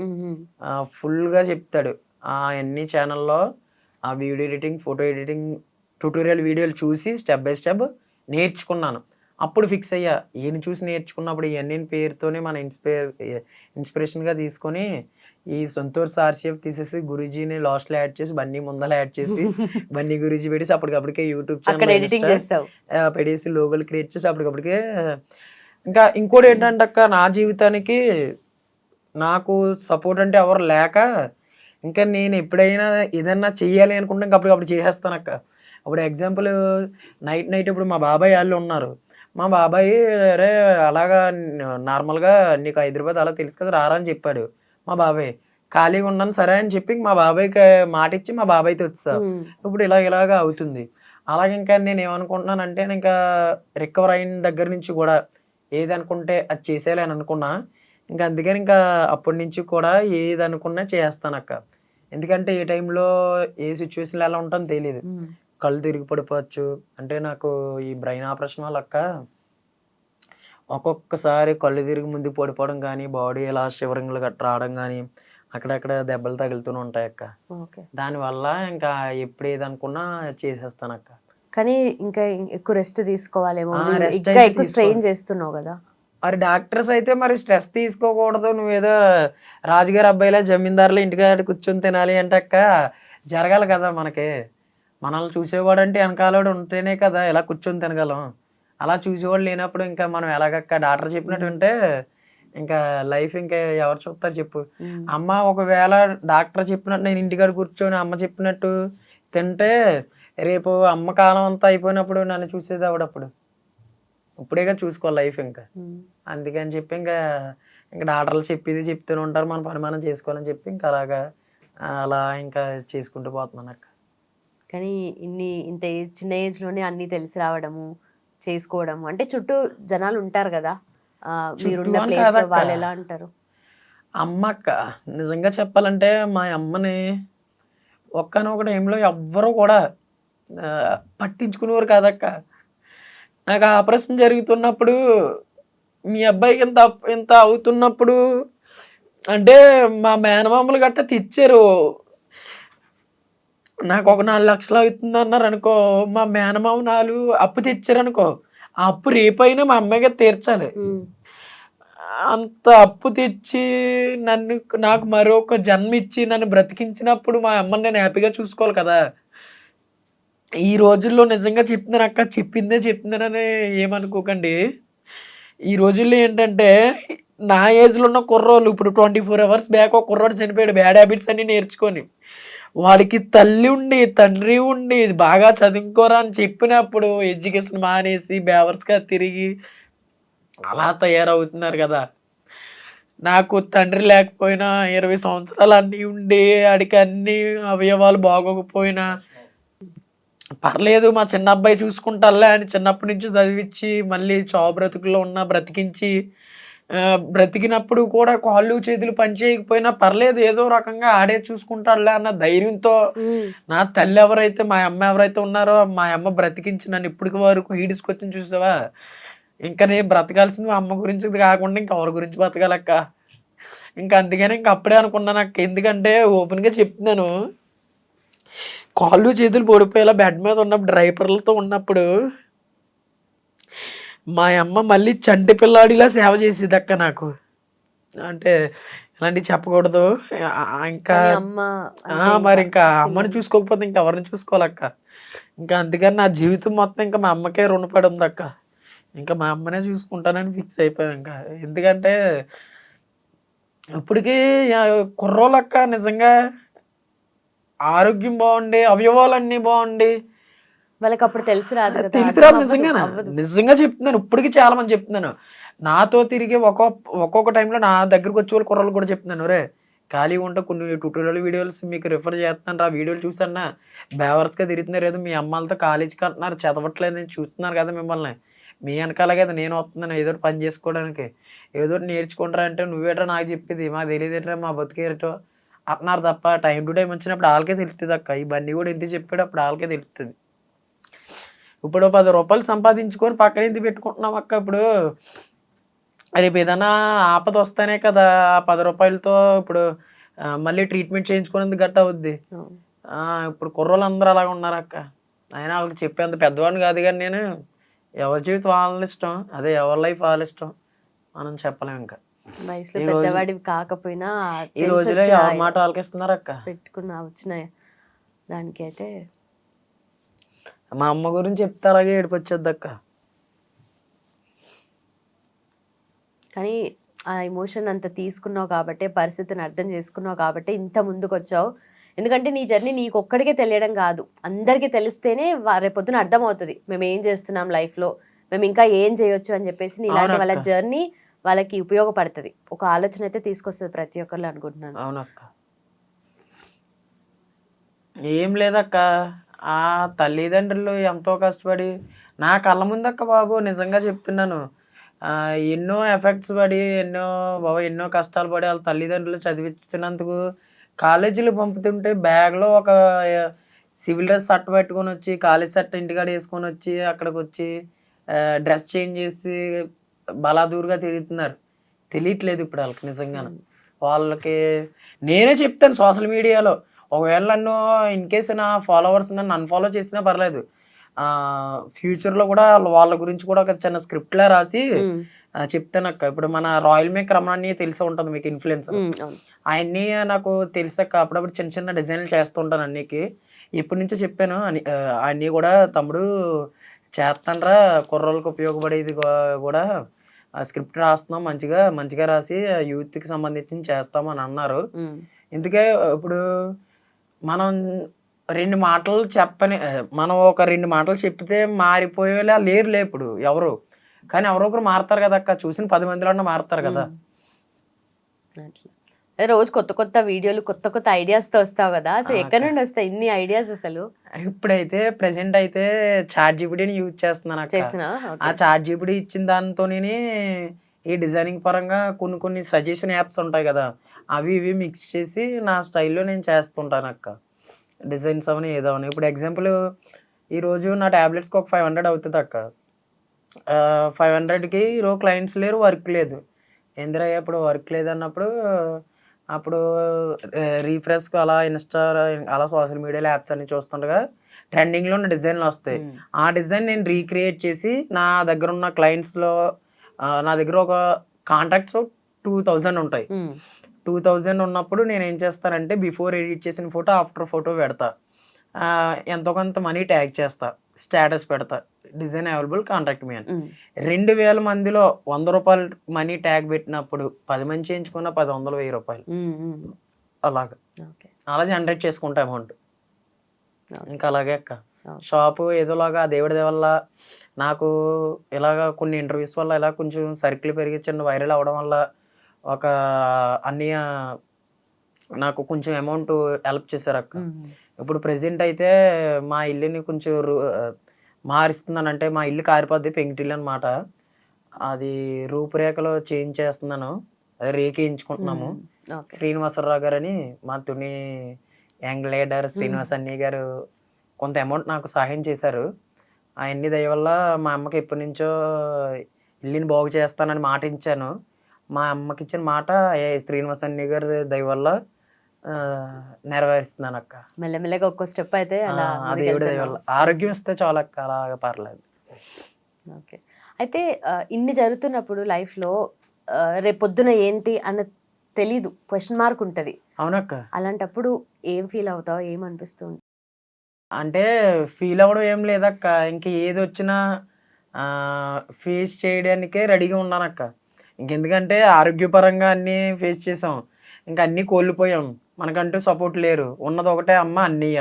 ఫుల్ గా చెప్తాడు అన్ని ఛానల్లో. ఆ video editing, photo editing tutorial వీడియోలు చూసి స్టెప్ బై స్టెప్ నేర్చుకున్నాను. అప్పుడు ఫిక్స్ అయ్యా, ఈయన చూసి నేర్చుకున్నప్పుడు ఇవన్నీ పేరుతోనే మన ఇన్స్పిరేషన్గా తీసుకొని ఈ సంతోష్ ఆర్సిఎఫ్ తీసేసి గురూజీని లాస్ట్లో యాడ్ చేసి బన్నీ ముందర యాడ్ చేసి బన్నీ గురూజీ పెట్టేసి అప్పటికప్పటికే యూట్యూబ్ ఛానల్ పెట్టేసి లోగోలు క్రియేట్ చేసి అప్పటికప్పటికే. ఇంకా ఇంకోటి ఏంటంటే అక్క, నా జీవితానికి నాకు సపోర్ట్ అంటే ఎవరు లేక ఇంకా నేను ఎప్పుడైనా ఏదన్నా చెయ్యాలి అనుకుంటే ఇంకా అప్పటికప్పుడు చేసేస్తాను అక్క. ఇప్పుడు ఎగ్జాంపుల్ నైట్ ఇప్పుడు మా బాబాయ్ వాళ్ళు ఉన్నారు. మా బాబాయ్ అరే అలాగా నార్మల్గా నీకు హైదరాబాద్ అలా తెలుసు కదా రారా అని చెప్పాడు. మా బాబాయ్ ఖాళీగా ఉన్నాను సరే అని చెప్పి మా బాబాయ్కి మాట ఇచ్చి మా బాబాయ్తో వచ్చా. ఇప్పుడు ఇలాగా అవుతుంది. అలాగే ఇంకా నేను ఏమనుకుంటున్నానంటే ఇంకా రికవర్ అయిన దగ్గర నుంచి కూడా ఏదనుకుంటే అది చేసేయాలి అని అనుకున్నా. ఇంకా అందుకని ఇంకా అప్పటి నుంచి కూడా ఏది అనుకున్నా చేస్తాను అక్క. ఎందుకంటే ఏ టైంలో ఏ సిచ్యువేషన్లో ఎలా ఉంటానో తెలియదు. కళ్ళు తిరిగి పడిపోవచ్చు. అంటే నాకు ఈ బ్రెయిన్ ఆపరేషన్ వల్ల అక్క ఒక్కొక్కసారి కళ్ళు తిరిగి ముందు పడిపోవడం కానీ, బాడీ ఇలా షివరింగ్లు గట్రా రావడం కానీ, అక్కడక్కడ దెబ్బలు తగులుతూనే ఉంటాయి అక్క. దానివల్ల ఇంకా ఎప్పుడు ఏదనుకున్నా చేసేస్తాను అక్క. కానీ ఇంకా ఎక్కువ రెస్ట్ తీసుకోవాలేమో, ఎక్కువ స్ట్రెయిన్ చేస్తున్నావు కదా. మరి డాక్టర్స్ అయితే మరి స్ట్రెస్ తీసుకోకూడదు, నువ్వేదో రాజుగారి అబ్బాయిలా జమీందారులో ఇంటికాడ కూర్చొని తినాలి అంటే అక్క జరగాలి కదా. మనల్ని చూసేవాడు అంటే వెనకాలవాడు ఉంటేనే కదా ఇలా కూర్చొని తినగలం. అలా చూసేవాడు లేనప్పుడు ఇంకా మనం ఎలాగక్క డాక్టర్ చెప్పినట్టు ఉంటే ఇంకా లైఫ్ ఇంకా ఎవరు చూస్తారు చెప్పు. అమ్మ ఒకవేళ డాక్టర్ చెప్పినట్టు నేను ఇంటికాడ కూర్చొని అమ్మ చెప్పినట్టు తింటే రేపు అమ్మ కాలం అంతా అయిపోయినప్పుడు నన్ను చూసేది ఆవిడప్పుడు. ఇప్పుడేగా చూసుకోవాలి లైఫ్ ఇంకా. అందుకని చెప్పి ఇంకా డాక్టర్లు చెప్పేది చెప్తూనే ఉంటారు, మన పని మనం చేసుకోవాలని చెప్పి ఇంకా అలా ఇంకా చేసుకుంటూ పోతున్నాను అక్క. కానీ ఇంత చిన్న ఏజ్లోనే అన్నీ తెలిసి రావడము, చేసుకోవడము అంటే చుట్టూ జనాలు ఉంటారు కదా, మీరున్న ప్లేస్లో వాళ్ళు ఎలా అంటారు? అమ్మ అక్క నిజంగా చెప్పాలంటే మా అమ్మని ఒక్కనొక టైంలో ఎవ్వరూ కూడా పట్టించుకునేవారు కాదక్క. నాకు ఆపరేషన్ జరుగుతున్నప్పుడు మీ అబ్బాయికి ఇంత అవుతున్నప్పుడు అంటే మా మేనమామలు గట్ట తెచ్చారు. నాకు ఒక 4 లక్షలు అవుతుంది అన్నారు అనుకో, మా మేనమామ 4 అప్పు తెచ్చారు అనుకో, ఆ అప్పు రేపైనా మా అమ్మాయిగా తీర్చాలి. అంత అప్పు తెచ్చి నాకు మరొక జన్మ ఇచ్చి నన్ను బ్రతికించినప్పుడు మా అమ్మని నేను హ్యాపీగా చూసుకోవాలి కదా. ఈ రోజుల్లో నిజంగా చెప్తున్నాను అక్క, చెప్తున్నానని ఏమనుకోకండి. ఈ రోజుల్లో ఏంటంటే నా ఏజ్లో ఉన్న కుర్రోళ్ళు ఇప్పుడు 24 hours బ్యాక్ ఒక కుర్రోడు చనిపోయాడు బ్యాడ్ హ్యాబిట్స్ అన్ని నేర్చుకొని. వాడికి తల్లి ఉండి తండ్రి ఉండి బాగా చదువుకోరా అని చెప్పినప్పుడు ఎడ్యుకేషన్ మానేసి బేవర్స్గా తిరిగి అలా తయారవుతున్నారు కదా. నాకు తండ్రి లేకపోయినా 20 సంవత్సరాలు అన్నీ ఉండి ఆడికి అన్ని అవయవాలు బాగోకపోయినా పర్లేదు మా చిన్న అబ్బాయి చూసుకుంటారులే అని చిన్నప్పటి నుంచి చదివించి మళ్ళీ చావు బ్రతుకుల్లో ఉన్న బ్రతికించి బ్రతికినప్పుడు కూడా కాళ్ళు చేతులు పని చేయకపోయినా పర్లేదు ఏదో రకంగా ఆడే చూసుకుంటాడులే అన్న ధైర్యంతో నా తల్లి ఎవరైతే మా అమ్మ ఎవరైతే ఉన్నారో మా అమ్మ బ్రతికించి నన్ను ఇప్పటికి వరకు ఈడ్చుకొచ్చింది చూసావా. ఇంకా నేను బ్రతకాల్సింది మా అమ్మ గురించి కాకుండా ఇంకా ఎవరి గురించి బ్రతకాలక్క. ఇంకా అందుకని ఇంకా అప్పుడే అనుకున్నాను అక్క. ఎందుకంటే ఓపెన్గా చెప్తున్నాను, కాళ్ళు చేతులు పొడిపోయేలా బెడ్ మీద ఉన్నప్పుడు డ్రైపర్లతో ఉన్నప్పుడు మా అమ్మ మళ్ళీ చంటి పిల్లాడిలా సేవ చేసేది అక్క నాకు. అంటే ఇలాంటివి చెప్పకూడదు. ఇంకా కానీ అమ్మ అంటే మరి ఇంకా ఇంకా అమ్మని చూసుకోకపోతే ఇంకా ఎవరిని చూసుకోవాలక్క. ఇంకా అందుకని నా జీవితం మొత్తం ఇంకా మా అమ్మకే రుణపడి ఉంది అక్క. ఇంకా మా అమ్మనే చూసుకుంటానని ఫిక్స్ అయిపోయాను ఇంకా. ఎందుకంటే ఇప్పటికీ కుర్రోళ్ళక్క నిజంగా ఆరోగ్యం బాగుండి అవయవాలన్నీ బాగుండి వాళ్ళకి అప్పుడు తెలిసి రాదు కదా, తెలిసిరా అర్థం అవ్వదు, నిజంగానే. అవ్వదు. నిజంగా చెప్తున్నాను. ఇప్పటికీ చాలా మంది చెప్తున్నాను. నాతో తిరిగి ఒక్కొక్క టైంలో నా దగ్గరకు వచ్చే వాళ్ళు కుర్రోళ్ళు కూడా చెప్తున్నాను, రే ఖాళీ ఉంటే కొన్ని ట్యూటోరియల్ వీడియోస్ మీకు రిఫర్ చేస్తున్నాను, ఆ వీడియోలు చూసన్నా బేవర్స్గా తిరుగుతున్నారు ఏదో మీ అమ్మాలతో కాలేజీకి అంటున్నారు, చదవట్లేదు నేను చూస్తున్నారు కదా మిమ్మల్ని, మీ వెనకాల కదా నేను వస్తున్నాను ఏదో ఒకటి పని చేసుకోవడానికి, ఏదో ఒకటి నేర్చుకుంటారా అంటే నువ్వేట్రా నాకు చెప్పేది, మాకు తెలియదేట్రా మా బతికేటో అంటున్నారు తప్ప టైం టు టైం వచ్చినప్పుడు వాళ్ళకే తెలుస్తుంది అక్క. ఈ బండి కూడా ఎంత చెప్పాడు అప్పుడు వాళ్ళకే తెలుస్తుంది. ఇప్పుడు 10 రూపాయలు సంపాదించుకొని పక్కన ఎందుకు పెట్టుకుంటున్నాం అక్క. ఇప్పుడు రేపు ఏదైనా ఆపద వస్తేనే కదా ఆ 10 రూపాయలతో ఇప్పుడు మళ్ళీ ట్రీట్మెంట్ చేయించుకునేందుకు గట్ట అవుద్ది. అవును. ఇప్పుడు కుర్రోళ్ళు అందరూ అలాగ ఉన్నారు అక్క. అయినా వాళ్ళకి చెప్పేంత పెద్దవాడిని కాదు కానీ నేను, ఎవరి జీవితం వాళ్ళ ఇష్టం, అదే ఎవరి లైఫ్ వాళ్ళ ఇష్టం, మనం చెప్పలేం ఇంకా. వయసులో ఈ రోజు పెద్దవాడివి కాకపోయినా ఈ తెలిసి రోజులో వచ్చిన ఎవరి మాట వాళ్ళకి ఇస్తున్నారు అక్క. పెట్టుకున్న వచ్చిన దానికైతే మా అమ్మ గురించి చెప్తే అలాగే ఏడుపు వచ్చేద్ది అక్క. కానీ ఆ ఎమోషన్ అంత తీసుకున్నావు కాబట్టి, పరిస్థితిని అర్థం చేసుకున్నావు కాబట్టి ఇంత ముందుకు వచ్చావు. ఎందుకంటే నీ జర్నీ నీకు ఒక్కడికే తెలియడం కాదు, అందరికీ తెలిస్తేనే రేపొద్దున అర్థం అవుతుంది మేము ఏం చేస్తున్నాం లైఫ్లో, మేము ఇంకా ఏం చేయొచ్చు అని చెప్పేసి ఇలాంటి వాళ్ళ అవునక్క. జర్నీ వాళ్ళకి ఉపయోగపడుతుంది, ఒక ఆలోచన అయితే తీసుకొస్తుంది ప్రతి ఒక్కరు అనుకుంటున్నాను. అవునక్క. ఏం లేదక్క. ఆ తల్లిదండ్రులు ఎంతో కష్టపడి నా కళ్ళ ముందక్క బాబు నిజంగా చెప్తున్నాను. ఎన్నో ఎఫెక్ట్స్ పడి ఎన్నో కష్టాలు పడి వాళ్ళ తల్లిదండ్రులు చదివించినందుకు కాలేజీలు పంపుతుంటే బ్యాగ్లో ఒక సివిల్ డ్రెస్ షర్ట్ పెట్టుకొని వచ్చి కాలేజ్ షర్ట్ ఇంటికాడ వేసుకొని వచ్చి అక్కడికి వచ్చి డ్రెస్ చేంజ్ చేసి బలాదూరుగా తిరుగుతున్నారు. తెలియట్లేదు ఇప్పుడు వాళ్ళకి నిజంగానే. వాళ్ళకి నేనే చెప్తాను సోషల్ మీడియాలో, ఒకవేళ నన్ను ఇన్ కేస్ నా ఫాలోవర్స్ నన్ను అన్ఫాలో చేసినా పర్లేదు, ఫ్యూచర్లో కూడా వాళ్ళ గురించి కూడా ఒక చిన్న స్క్రిప్ట్లా రాసి చెప్తానక్క. ఇప్పుడు మన రాయల్ మేక్ రమణ అన్నయ్య తెలిసి ఉంటుంది మీకు, ఇన్ఫ్లుయెన్సర్. ఆయన్ని నాకు తెలిసాక అప్పుడప్పుడు చిన్న చిన్న డిజైన్లు చేస్తుంటాను అన్నికి. ఎప్పటి నుంచో చెప్పాను అన్నీ కూడా, తమ్ముడు చేస్తానరా కుర్రోళ్ళకి ఉపయోగపడేది కూడా స్క్రిప్ట్ రాస్తున్నాం, మంచిగా మంచిగా రాసి యూత్కి సంబంధించి చేస్తామని అన్నారు. ఎందుకే ఇప్పుడు మనం మనం ఒక 2 మాటలు చెప్తే మారిపోయేలా లేరులే ఇప్పుడు ఎవరు, కానీ ఎవరో ఒకరు మారుతారు కదా అక్క. చూసిన 10 మందిలో మారుతారు కదా. రోజు కొత్త కొత్త వీడియోలు, కొత్త కొత్త ఐడియాస్ తో వస్తావు కదా, అసలు ఎక్కడి నుండి వస్తాయి ఇన్ని ఐడియాస్ అసలు? ఇప్పుడైతే ప్రెసెంట్ అయితే చాట్ జీపీటీని యూజ్ చేస్తున్నాను అక్క. ఆ చాట్ జీపీటీ ఇచ్చిన దాంతో ఈ డిజైనింగ్ పరంగా కొన్ని సజెషన్ యాప్స్ ఉంటాయి కదా, అవి ఇవి మిక్స్ చేసి నా స్టైల్లో నేను చేస్తుంటాను అక్క. డిజైన్స్ అవని ఏదవని. ఇప్పుడు ఎగ్జాంపుల్ ఈరోజు నా ట్యాబ్లెట్స్కి ఒక 500 అవుతుంది అక్క. 500కి ఈరోజు క్లయింట్స్ లేరు, వర్క్ లేదు. ఏందిరయ్య ఇప్పుడు వర్క్ లేదన్నప్పుడు అప్పుడు రీఫ్రెష్కి అలా ఇన్స్టా అలా సోషల్ మీడియాలో యాప్స్ అన్ని చూస్తుండగా ట్రెండింగ్లో ఉన్న డిజైన్లు వస్తాయి. ఆ డిజైన్ నేను రీక్రియేట్ చేసి నా దగ్గర ఉన్న క్లయింట్స్లో, నా దగ్గర ఒక కాంటాక్ట్స్ 2000 ఉంటాయి. 2000 ఉన్నప్పుడు నేను ఏం చేస్తానంటే బిఫోర్ ఎడిట్ చేసిన ఫోటో, ఆఫ్టర్ ఫోటో పెడతా, ఎంతో కొంత మనీ ట్యాగ్ చేస్తా, స్టేటస్ పెడతా, డిజైన్ అవైలబుల్ కాంటాక్ట్ మీ అని. 2000 మందిలో 100 రూపాయలు మనీ ట్యాగ్ పెట్టినప్పుడు 10 మంది చేయించుకున్న 10, 100, 1000 రూపాయలు అలాగా అలా జనరేట్ చేసుకుంటా అమౌంట్. ఇంకా అలాగే అక్క షాపు ఏదోలాగా దేవుడి వల్ల నాకు ఇలాగా కొన్ని ఇంటర్వ్యూస్ వల్ల ఇలా కొంచెం సర్కిల్ పెరిగి చిన్న వైరల్ అవ్వడం వల్ల ఒక అన్నయ్య నాకు కొంచెం అమౌంట్ హెల్ప్ చేశారు అక్క. ఇప్పుడు ప్రెసెంట్ అయితే మా ఇల్లుని కొంచెం మారుస్తున్నాను, అంటే మా ఇల్లు కారిపోద్ది, పెంకిటిల్లు అనమాట. అది రూపురేఖలో చేంజ్ చేస్తున్నాను, అదే రేకేయించుకుంటున్నాము. శ్రీనివాసరావు గారు అని మా తుని యంగ్ లీడర్ శ్రీనివాస్ అన్నయ్య గారు కొంత అమౌంట్ నాకు సహాయం చేశారు. అవన్నీ దయ వల్ల మా అమ్మకి ఎప్పటి నుంచో ఇల్లుని బాగు చేస్తానని మాట ఇచ్చాను. మా అమ్మకి ఇచ్చిన మాట శ్రీనివాస్ అన్నయ్య గారి దయ వల్ల నెరవేరుస్తున్నాను అక్క. మెల్లమెల్లగా ఒక్కో స్టెప్ అయితే అలా ఆ దేవుడి దయ వల్ల ఆరోగ్యం ఇస్తే చాలు అక్క, అలాగా పర్లేదు. ఓకే. అయితే ఇన్ని జరుగుతున్నప్పుడు లైఫ్‌లో రేపొద్దున ఏంటి అన్న తెలీదు. క్వెషన్ మార్క్ ఉంటది. అవునక్క. అలాంటప్పుడు ఏం ఫీల్ అవుతావు? ఏమనిపిస్తుంది? అంటే ఫీల్ అవ్వడం ఏం లేదక్క. ఇంక ఏదొచ్చినా ఫేస్ చేయడానికే రెడీగా ఉన్నానక్క. ఇంకెందుకంటే ఆరోగ్యపరంగా అన్నీ ఫేస్ చేసాం. ఇంక అన్నీ కోల్పోయాం. మనకంటూ సపోర్ట్ లేరు. ఉన్నదొకటే అమ్మ, అన్నయ్య.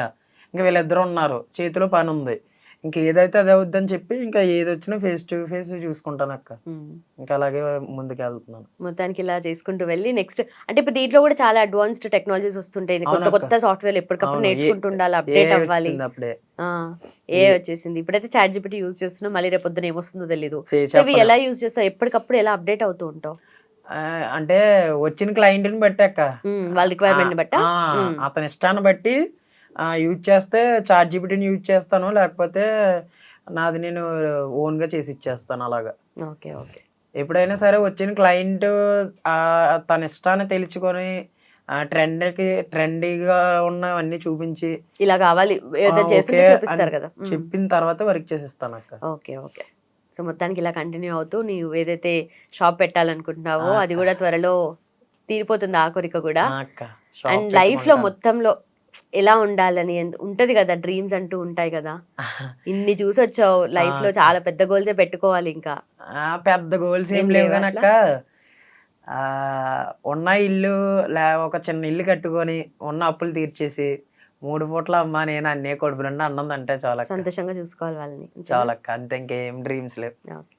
ఇంక వీళ్ళిద్దరు ఉన్నారు. చేతిలో పనుంది. ఇంక ఏదైతే అదే అవుద్దని చెప్పి ఇంకా ఏదొచ్చినా ఫేస్ టు ఫేస్ చూసుకుంటానక్క. ఇంకా అలాగే ముందుకెళ్తున్నాను. మొత్తానికి ఇలా చేసుకుంటూ వెళ్ళి నెక్స్ట్ అంటే ఇప్పుడు దీంట్లో కూడా చాలా అడ్వాన్స్డ్ టెక్నాలజీస్ వస్తుంటాయి. కొత్త అవునక్క. కొత్త సాఫ్ట్‌వేర్‌లు ఎప్పటికప్పుడు అవును. నేర్చుకుంటూ ఉండాలి. అప్డేట్ అవ్వాలి. వచ్చింది అప్పుడే. ఆ! ఏఐ వచ్చేసింది. ఇప్పుడైతే చాట్ జీపీటీ యూజ్ చేస్తున్నాం. మళ్ళీ రేపొద్దున ఏమొస్తుందో తెలీదు. సో, ఇవి చెప్పలేం. ఎలా యూజ్ చేస్తావు? ఎప్పటికప్పుడు ఎలా అప్డేట్ అవుతూ ఉంటావు? అంటే వచ్చిన క్లయింట్‌ని బట్టి అక్క. వాళ్ళ రిక్వైర్మెంట్‌ని బట్టా? అతని ఇష్టాన్ని బట్టి యూజ్ చేస్తే చాట్ జీపీటీని యూజ్ చేస్తాను. లేకపోతే నాది నేను ఓన్‌గా చేసి ఇచ్చేస్తాను అలాగా. ఓకే. ఓకే. ఎప్పుడైనా సరే వచ్చిన క్లయింట్ తన ఇష్టాన్ని తెలుసుకొని ట్రెండీగా ఉన్నవన్నీ చూపించి ఇలా కావాలి ఏదో చేస్తుంటే ఓకే చూపిస్తారు అని కదా! చెప్పిన తర్వాత వర్క్ చేసిస్తానక్క. ఓకే. ఓకే. సో, మొత్తానికి ఇలా కంటిన్యూ అవుతూ నీవు ఏదైతే షాప్ పెట్టాలనుకుంటున్నావో ఆ! అది అక్క. కూడా త్వరలో తీరిపోతుంది ఆ కోరిక కూడా. అక్క. షాప్ అండ్ లైఫ్‌లో పెట్టుకుంటాను. మొత్తంలో ఎలా ఉండాలని ఉంటది కదా! డ్రీమ్స్ అంటూ ఉంటాయి కదా! ఇన్ని చూసొచ్చావు లైఫ్‌లో అక్క. చాలా పెద్ద గోల్సే పెట్టుకోవాలి ఇంకా. పెద్ద గోల్స్ ఏం ఏం లేవు లేవా గానక్క. అట్లా? ఉన్న ఇల్లు ఒక చిన్న ఇల్లు కట్టుకొని, ఉన్న అప్పులు తీర్చేసి, 3 పూటల అమ్మ, నేను అన్నయ్య కడుపు నిండా అన్నం తింటే చాలక్క. సంతోషంగా చూసుకోవాలి వాళ్ళని. అంతేనా? చాలక్క. అంతే ఇంకేం డ్రీమ్స్ లేవు. ఓకే.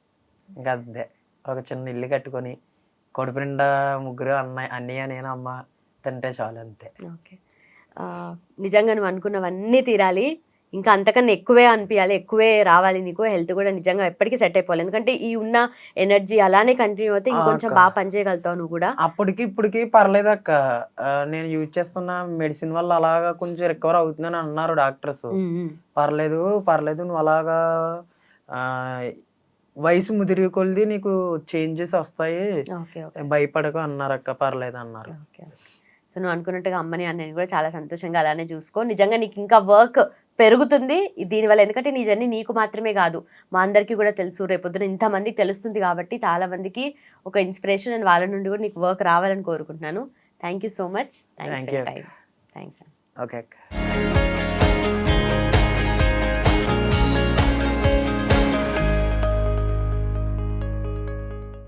ఇంక అంతే. ఒక చిన్న ఇల్లు కట్టుకొని, కడుపు నిండా ముగ్గురు అన్నయ్య, నేను, అమ్మ తింటే చాలు అంతే. ఓకే. నిజంగా నువ్వు అనుకున్నవన్నీ తీరాలి. ఇంకా అంతకన్నా ఎక్కువే అనిపియాలి. ఎక్కువే రావాలి నీకు. హెల్త్ కూడా నిజంగా ఎప్పటికి సెట్ అయిపోవాలి. ఎందుకంటే ఈ ఉన్న ఎనర్జీ అలానే కంటిన్యూ అవుతే ఇంకొంచెం అక్క. బాగా పనిచేయగలుగుతావు నువ్వు కూడా. అప్పటికి ఇప్పటికి పర్లేదక్క. నేను యూజ్ చేస్తున్న మెడిసిన్ వల్ల అలాగా కొంచెం రికవర్ అవుతుందని అన్నారు డాక్టర్స్. పర్లేదు, పర్లేదు నువ్వు అలాగా ఆహ్, వయసు ముదిరే కొలిది నీకు చేంజెస్ వస్తాయి. ఓకే. ఓకే. భయపడకు అన్నారక్క. పర్లేదన్నారు. ఓకే. సో, నువ్వు అనుకున్నట్టుగా అమ్మని, అన్నయ్యని కూడా చాలా సంతోషంగా అలానే చూసుకో. నిజంగా నీకు ఇంకా వర్క్ పెరుగుతుంది దీనివల్ల. ఎందుకంటే నీ జర్నీ నీకు మాత్రమే కాదు, మా అందరికీ కూడా తెలుసు. రేపొద్దున ఇంతమందికి తెలుస్తుంది కాబట్టి చాలా మందికి ఒక ఇన్స్పిరేషన్ అండ్ వాళ్ళ నుండి కూడా నీకు వర్క్ రావాలని కోరుకుంటున్నాను. Thank you so much. Thanks thank for you your అక్క. టైం. థ్యాంక్స్. ఓకే అక్క.